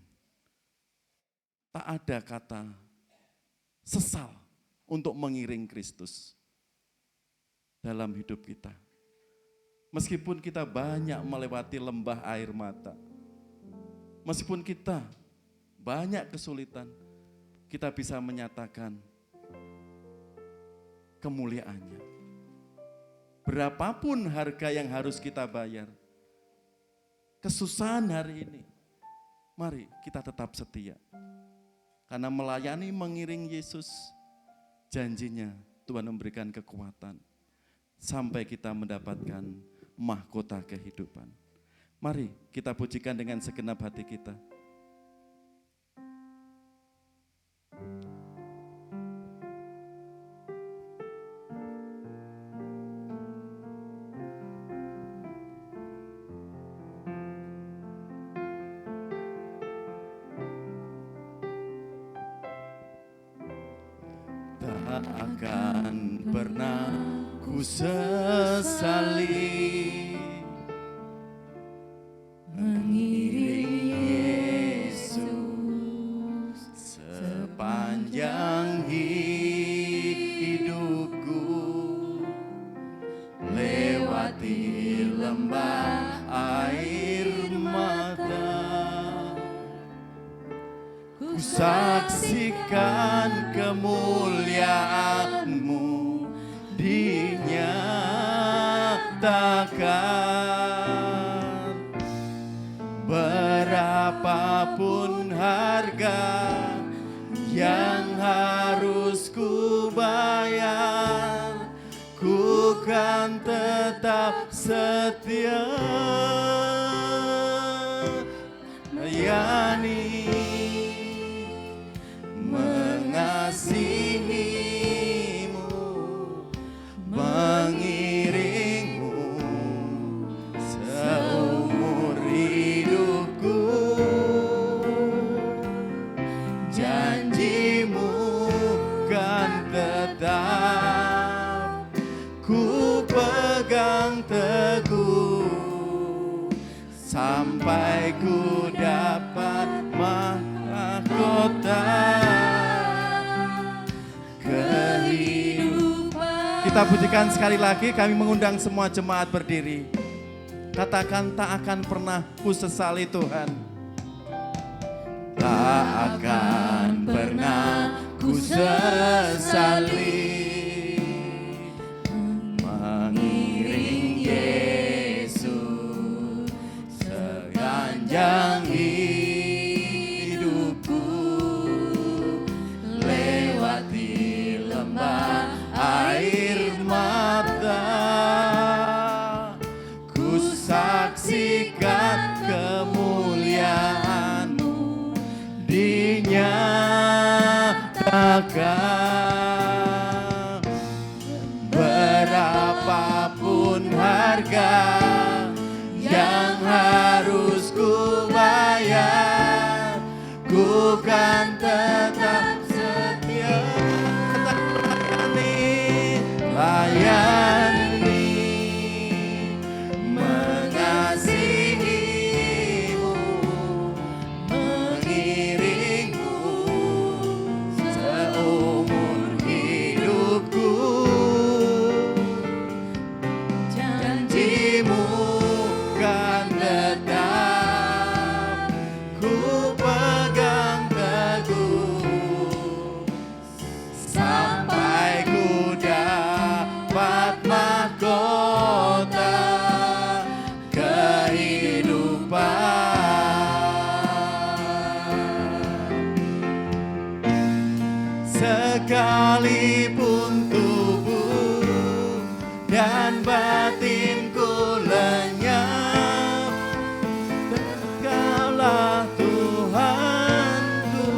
Tak ada kata sesal untuk mengiring Kristus dalam hidup kita. Meskipun kita banyak melewati lembah air mata, meskipun kita banyak kesulitan, kita bisa menyatakan kemuliaannya. Berapapun harga yang harus kita bayar, kesusahan hari ini, mari kita tetap setia. Karena melayani mengiring Yesus, janjinya Tuhan memberikan kekuatan sampai kita mendapatkan mahkota kehidupan. Mari kita pujikan dengan segenap hati kita. Tak akan pernah ku sesali mengiring Yesus sepanjang hidupku, lewati lembah air mata. Ku saksikan kemuliaan-Mu dinyatakan. Berapapun harga yang harus ku bayar, ku kan tetap setia melayani, mengasihi-Mu, mengiring-Mu seumur hidupku. Janji-Mu kan tetap ku pegang teguh sampai ku dapat mahkota. Kita pujikan sekali lagi, kami mengundang semua jemaat berdiri. Katakan, tak akan pernah ku sesali Tuhan. Tak akan pernah ku sesali mengiring Yesus sepanjang hidupku, lewati lembah air mata, ku saksikan kemuliaan-Mu dinyatakan. Berapapun harga yang harus ku bayar, ku kan tetap setia layani, mengasihi-Mu, mengiring-Mu seumur hidupku. Janji-Mu kan tetap ku pegang teguh sampai ku dapat mahkota kehidupan. Sekalipun tubuh dan batinku lenyap, Engkaulah Tuhanku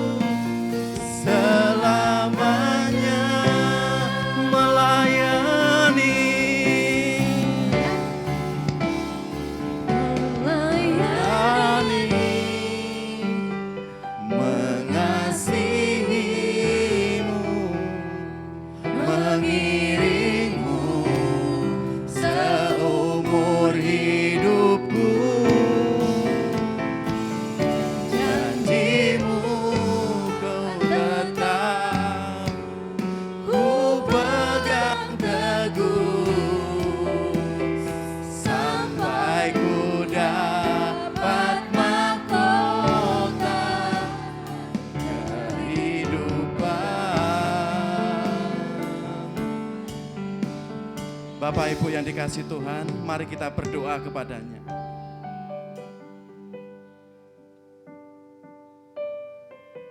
selamanya, melayani, mengasihi-Mu, mengiring-Mu seumur hidupku. Janji-Mu Kau tetap ku pegang teguh sampai ku dapat mahkota kehidupan. Bapak Ibu yang dikasihi Tuhan, mari kita berdoa kepadanya.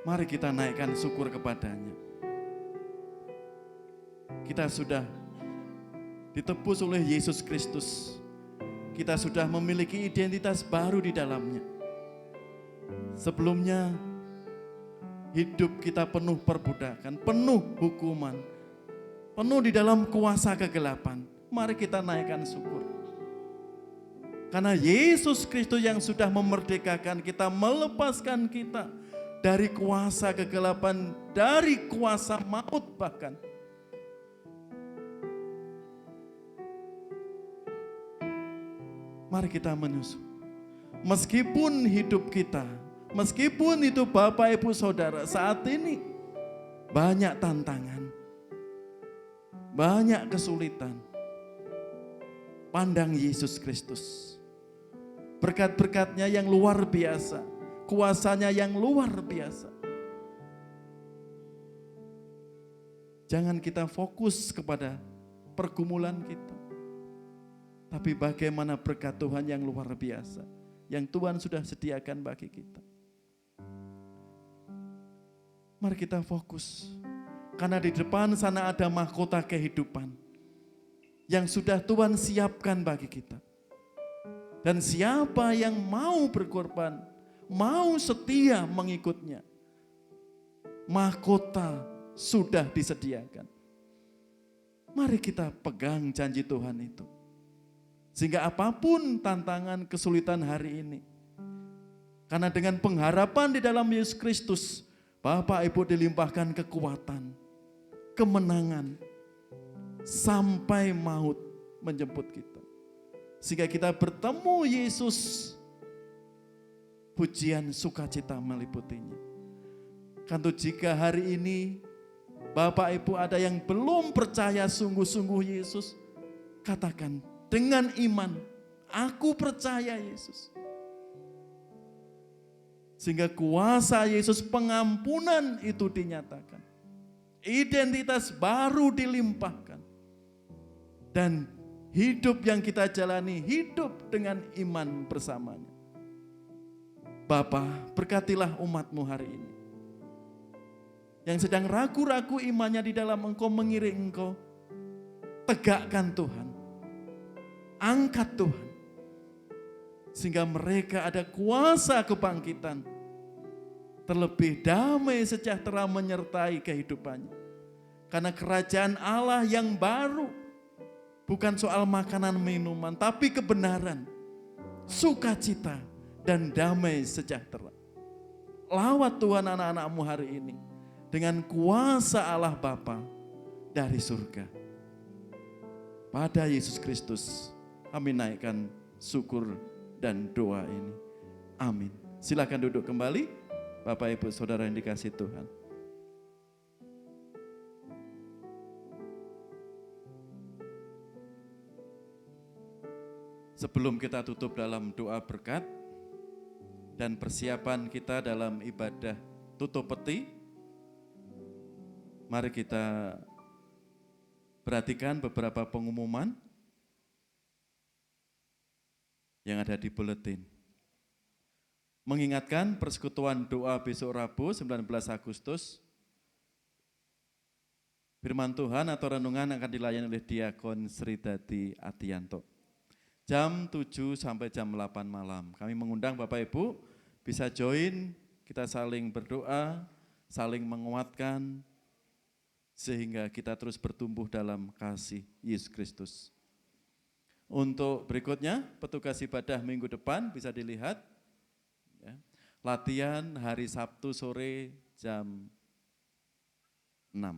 Mari kita naikkan syukur kepadanya. Kita sudah ditebus oleh Yesus Kristus. Kita sudah memiliki identitas baru di dalamnya. Sebelumnya hidup kita penuh perbudakan, penuh hukuman, penuh di dalam kuasa kegelapan. Mari kita naikkan syukur. Karena Yesus Kristus yang sudah memerdekakan kita, melepaskan kita dari kuasa kegelapan, dari kuasa maut bahkan. Mari kita menyusul. Meskipun hidup kita, meskipun itu Bapak Ibu Saudara saat ini banyak tantangan, banyak kesulitan, pandang Yesus Kristus. Berkat-berkatnya yang luar biasa, kuasanya yang luar biasa. Jangan kita fokus kepada pergumulan kita, tapi bagaimana berkat Tuhan yang luar biasa, yang Tuhan sudah sediakan bagi kita. Mari kita fokus, karena di depan sana ada mahkota kehidupan yang sudah Tuhan siapkan bagi kita. Dan siapa yang mau berkorban, mau setia mengikutnya, mahkota sudah disediakan. Mari kita pegang janji Tuhan itu. Sehingga apapun tantangan kesulitan hari ini, karena dengan pengharapan di dalam Yesus Kristus, Bapak Ibu dilimpahkan kekuatan, kemenangan, sampai maut menjemput kita. Sehingga kita bertemu Yesus, pujian sukacita meliputinya. Kanto jika hari ini Bapak Ibu ada yang belum percaya sungguh-sungguh Yesus, katakan dengan iman, aku percaya Yesus. Sehingga kuasa Yesus pengampunan itu dinyatakan. Identitas baru dilimpahkan. Dan hidup yang kita jalani, hidup dengan iman bersamanya. Bapa, berkatilah umat-Mu hari ini. Yang sedang ragu-ragu imannya di dalam Engkau, mengiring Engkau. Tegakkan Tuhan. Angkat Tuhan. Sehingga mereka ada kuasa kebangkitan. Terlebih damai sejahtera menyertai kehidupannya. Karena kerajaan Allah yang baru. Bukan soal makanan minuman, tapi kebenaran. Sukacita dan damai sejahtera. Lawat Tuhan anak-anak-Mu hari ini. Dengan kuasa Allah Bapa dari surga. Pada Yesus Kristus kami naikkan syukur dan doa ini. Amin. Silakan duduk kembali Bapak Ibu Saudara yang dikasihi Tuhan. Sebelum kita tutup dalam doa berkat dan persiapan kita dalam ibadah tutup peti, mari kita perhatikan beberapa pengumuman yang ada di buletin. Mengingatkan persekutuan doa besok Rabu 19 Agustus. Firman Tuhan atau renungan akan dilayani oleh Diakon Sridadi Adianto. Jam 7 sampai jam 8 malam. Kami mengundang Bapak Ibu bisa join, kita saling berdoa, saling menguatkan, sehingga kita terus bertumbuh dalam kasih Yesus Kristus. Untuk berikutnya, petugas ibadah minggu depan bisa dilihat. Ya. Latihan hari Sabtu sore jam 6.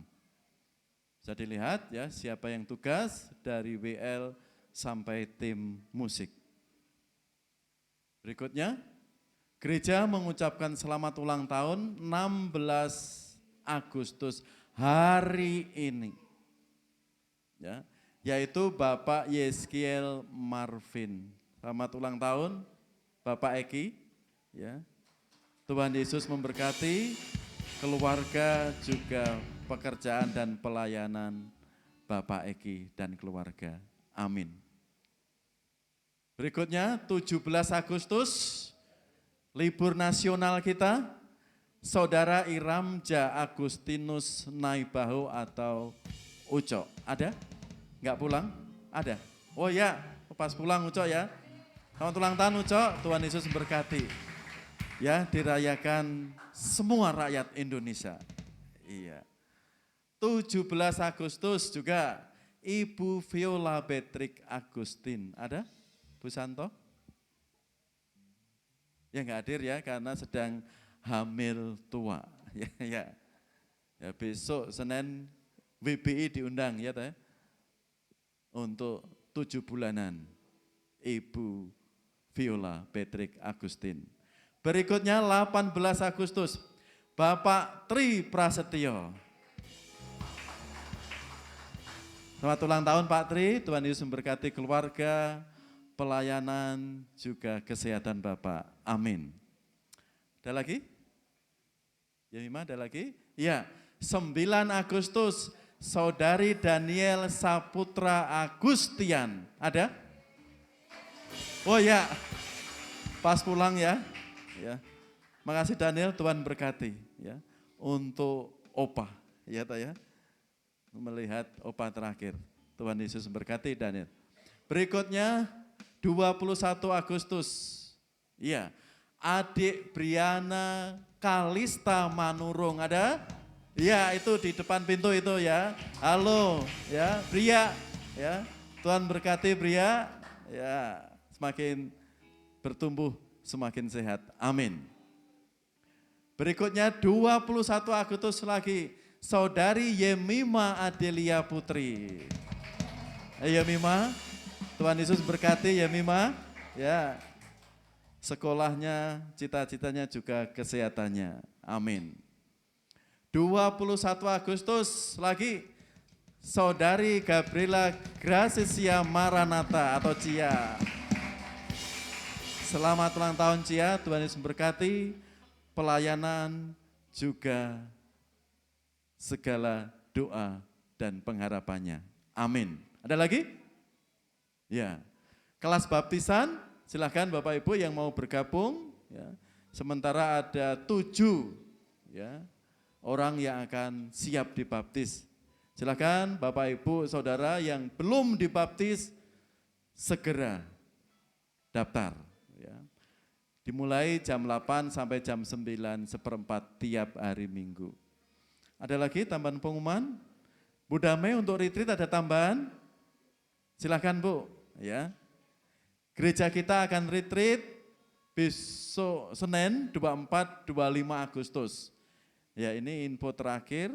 Bisa dilihat ya siapa yang tugas dari WL sampai tim musik. Berikutnya, gereja mengucapkan selamat ulang tahun 16 Agustus hari ini, ya, yaitu Bapak Yeskiel Marvin. Selamat ulang tahun Bapak Eki, ya. Tuhan Yesus memberkati keluarga, juga pekerjaan dan pelayanan Bapak Eki dan keluarga. Amin. Berikutnya 17 Agustus, libur nasional kita. Saudara Iramja Agustinus Naibahu atau Uco, ada? Enggak pulang? Ada? Oh ya, pas pulang Uco ya. Selamat ulang tahun Uco, Tuhan Yesus memberkati. Ya, dirayakan semua rakyat Indonesia. Iya. 17 Agustus juga Ibu Viola Beatrix Agustin, ada? Bu Santo? Ya enggak hadir ya, karena sedang hamil tua. Ya. Besok Senin WBI diundang ya teh. Untuk 7 bulanan Ibu Viola Beatrix Agustin. Berikutnya 18 Agustus Bapak Tri Prasetyo. Selamat ulang tahun Pak Tri, Tuhan Yesus memberkati keluarga, pelayanan, juga kesehatan Bapak. Amin. Ada lagi? Ya Mima, ada lagi? Ya, 9 Agustus, Saudari Daniel Saputra Agustian. Ada? Oh ya, pas pulang ya. Ya. Makasih Daniel, Tuhan berkati. Ya. Untuk Opa, ya Pak ya. Melihat Opa terakhir. Tuhan Yesus berkati Daniel. Berikutnya 21 Agustus. Iya. Adik Briana Kalista Manurung ada? Ya, itu di depan pintu itu ya. Halo, ya, Bria, ya. Tuhan berkati Bria, ya, semakin bertumbuh, semakin sehat. Amin. Berikutnya 21 Agustus lagi, Saudari Yemima Adelia Putri. Yemima, Tuhan Yesus berkati Yemima, ya. Sekolahnya, cita-citanya juga kesehatannya. Amin. 21 Agustus lagi Saudari Gabriela Gracia Maranatha atau Cia. Selamat ulang tahun Cia, Tuhan Yesus memberkati pelayanan juga segala doa dan pengharapannya. Amin. Ada lagi? Ya. Kelas baptisan, silakan Bapak Ibu yang mau bergabung. Ya. Sementara ada 7 ya, orang yang akan siap dibaptis. Silakan Bapak Ibu Saudara yang belum dibaptis segera daftar. Ya. Dimulai jam 8 sampai jam 9:15 tiap hari Minggu. Ada lagi tambahan pengumuman? Bu Damai untuk retreat ada tambahan? Silakan Bu. Ya. Gereja kita akan retreat besok Senin 24-25 Agustus. Ya, ini info terakhir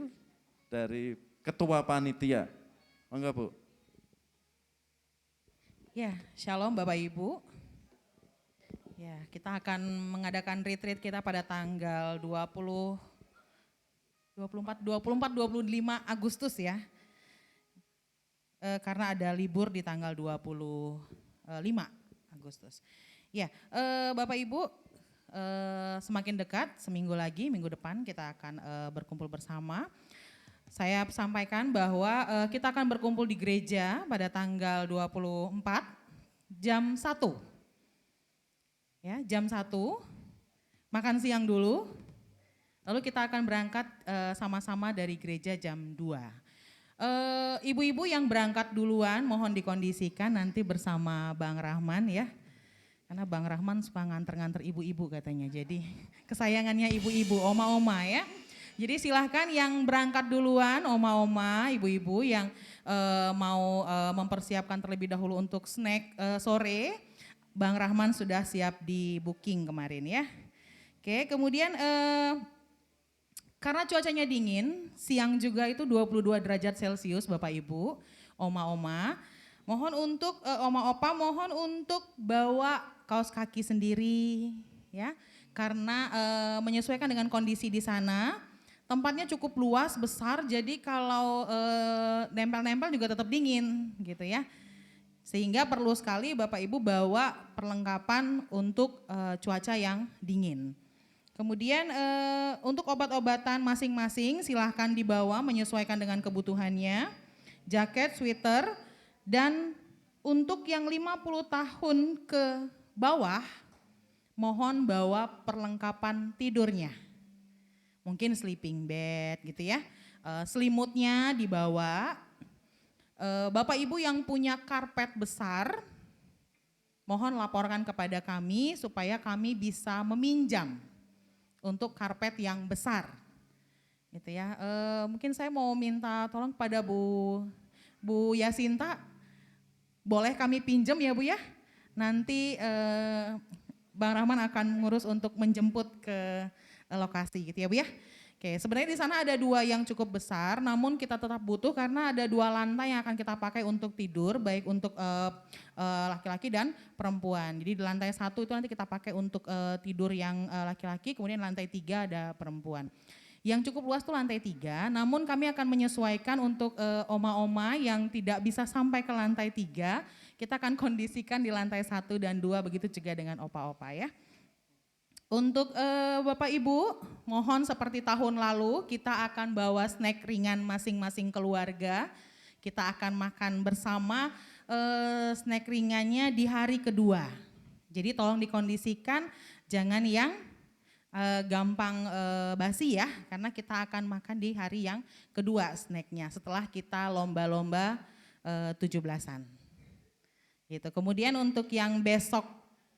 dari Ketua Panitia. Enggak Bu? Ya, shalom Bapak Ibu. Ya, kita akan mengadakan retreat kita pada tanggal 24, 25 Agustus ya. Karena ada libur di tanggal 25 Agustus. Ya, Bapak Ibu, semakin dekat, seminggu lagi, minggu depan kita akan berkumpul bersama. Saya sampaikan bahwa kita akan berkumpul di gereja pada tanggal 24 jam 1. Ya, jam 1, makan siang dulu, lalu kita akan berangkat sama-sama dari gereja jam 2. Ibu-ibu yang berangkat duluan mohon dikondisikan nanti bersama Bang Rahman ya. Karena Bang Rahman suka nganter-nganter ibu-ibu katanya, jadi kesayangannya ibu-ibu, oma-oma ya. Jadi silahkan yang berangkat duluan, oma-oma, ibu-ibu yang mau mempersiapkan terlebih dahulu untuk snack sore, Bang Rahman sudah siap di booking kemarin ya. Oke, kemudian karena cuacanya dingin, siang juga itu 22 derajat Celcius Bapak Ibu, oma-oma. Mohon untuk oma opa mohon untuk bawa kaos kaki sendiri ya. Karena menyesuaikan dengan kondisi di sana. Tempatnya cukup luas, besar, jadi kalau nempel-nempel juga tetap dingin gitu ya. Sehingga perlu sekali Bapak Ibu bawa perlengkapan untuk cuaca yang dingin. Kemudian untuk obat-obatan masing-masing silahkan dibawa menyesuaikan dengan kebutuhannya. Jaket, sweater, dan untuk yang 50 tahun ke bawah mohon bawa perlengkapan tidurnya. Mungkin sleeping bed gitu ya, selimutnya dibawa. Bapak Ibu yang punya karpet besar, mohon laporkan kepada kami supaya kami bisa meminjam untuk karpet yang besar. Gitu ya. Mungkin saya mau minta tolong kepada Bu Yasinta, boleh kami pinjam ya Bu ya? Nanti Bang Rahman akan ngurus untuk menjemput ke lokasi gitu ya Bu ya. Oke, sebenarnya di sana ada 2 yang cukup besar, namun kita tetap butuh karena ada 2 lantai yang akan kita pakai untuk tidur, baik untuk laki-laki dan perempuan. Jadi di lantai 1 itu nanti kita pakai untuk tidur yang laki-laki, kemudian lantai 3 ada perempuan. Yang cukup luas itu lantai 3, namun kami akan menyesuaikan untuk oma-oma yang tidak bisa sampai ke lantai 3, kita akan kondisikan di lantai 1 dan 2, begitu juga dengan opa-opa ya. Untuk Bapak Ibu, mohon seperti tahun lalu kita akan bawa snack ringan masing-masing keluarga. Kita akan makan bersama snack ringannya di hari kedua. Jadi tolong dikondisikan jangan yang gampang basi ya, karena kita akan makan di hari yang kedua snacknya setelah kita lomba-lomba 17-an. Gitu. Kemudian untuk yang besok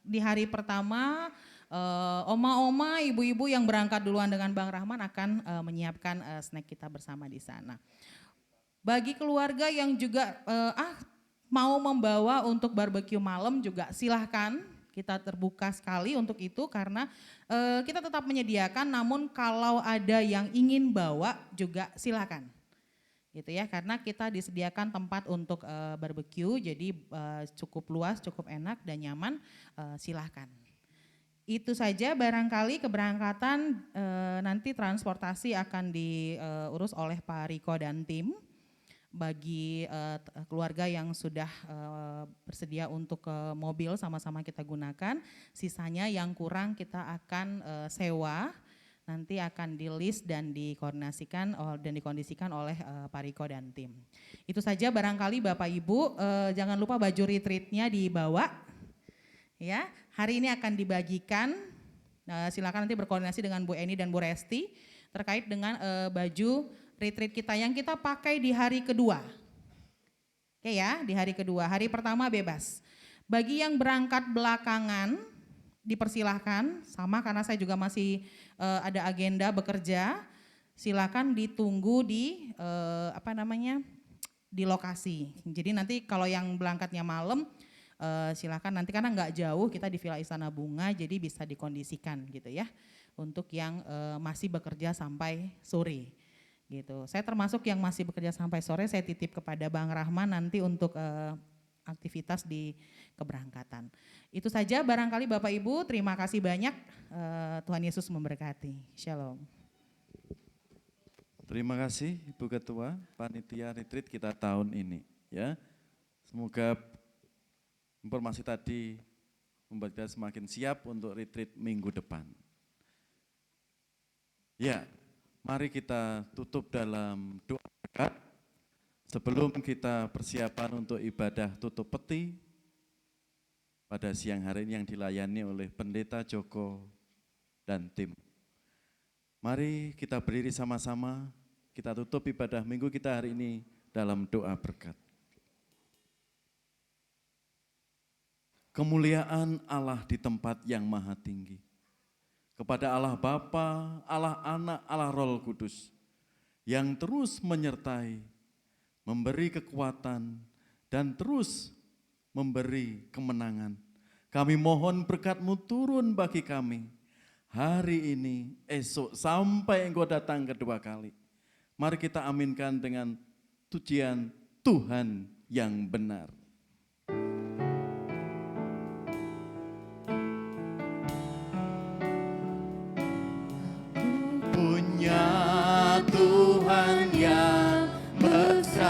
di hari pertama, oma-oma, ibu-ibu yang berangkat duluan dengan Bang Rahman akan menyiapkan snack kita bersama di sana. Bagi keluarga yang juga mau membawa untuk barbeque malam juga silahkan, kita terbuka sekali untuk itu karena kita tetap menyediakan, namun kalau ada yang ingin bawa juga silahkan. Gitu ya, karena kita disediakan tempat untuk barbeque, jadi cukup luas, cukup enak dan nyaman, silahkan. Itu saja, barangkali keberangkatan nanti transportasi akan diurus oleh Pak Riko dan tim. Bagi keluarga yang sudah bersedia untuk ke mobil sama-sama kita gunakan, sisanya yang kurang kita akan sewa, nanti akan di list dan dikoordinasikan dan dikondisikan oleh Pak Riko dan tim. Itu saja, barangkali Bapak Ibu jangan lupa baju retreatnya dibawa. Ya, hari ini akan dibagikan. Silakan nanti berkoordinasi dengan Bu Eni dan Bu Resti terkait dengan baju retreat kita yang kita pakai di hari kedua. Oke ya, di hari kedua. Hari pertama bebas. Bagi yang berangkat belakangan dipersilahkan, sama karena saya juga masih ada agenda bekerja. Silakan ditunggu di di lokasi. Jadi nanti kalau yang berangkatnya malam silakan nanti, karena nggak jauh, kita di Villa Istana Bunga, jadi bisa dikondisikan gitu ya untuk yang masih bekerja sampai sore gitu. Saya termasuk yang masih bekerja sampai sore, saya titip kepada Bang Rahman nanti untuk aktivitas di keberangkatan. Itu saja barangkali Bapak Ibu, terima kasih banyak, Tuhan Yesus memberkati. Shalom. Terima kasih Ibu Ketua Panitia Retreat kita tahun ini ya. Semoga informasi tadi membuat kita semakin siap untuk retreat minggu depan. Ya, mari kita tutup dalam doa berkat sebelum kita persiapan untuk ibadah tutup peti pada siang hari ini yang dilayani oleh Pendeta Joko dan tim. Mari kita berdiri sama-sama, kita tutup ibadah minggu kita hari ini dalam doa berkat. Kemuliaan Allah di tempat yang maha tinggi. Kepada Allah Bapa, Allah Anak, Allah Roh Kudus, yang terus menyertai, memberi kekuatan, dan terus memberi kemenangan. Kami mohon berkat-Mu turun bagi kami, hari ini, esok, sampai Engkau datang kedua kali. Mari kita aminkan dengan pujian Tuhan yang benar. Tuhan yang besar,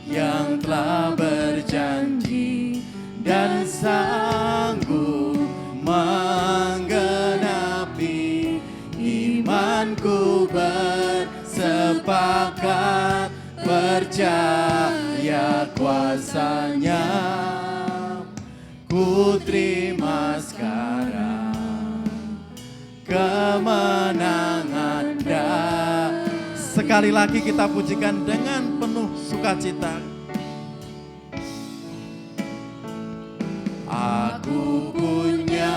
yang telah berjanji dan sanggup menggenapi. Imanku bersepakat percaya kuasa-Nya. Ku terima sekarang kemenangan. Sekali lagi kita pujikan dengan penuh sukacita. Aku punya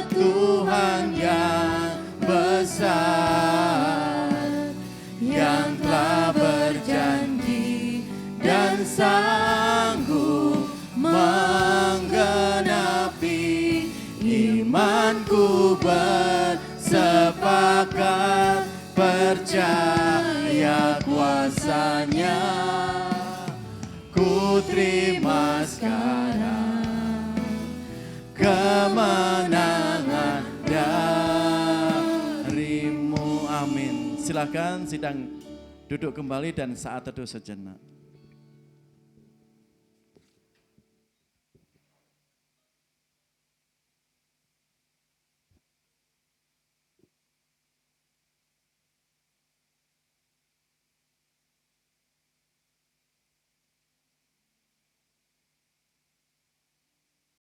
Tuhan yang besar, yang telah berjanji dan sanggup menggenapi. Imanku bersepakat percaya kuasa-Nya. Ku terima sekarang kemenangan dari-Mu. Amin. Silakan sidang duduk kembali dan saat teduh sejenak.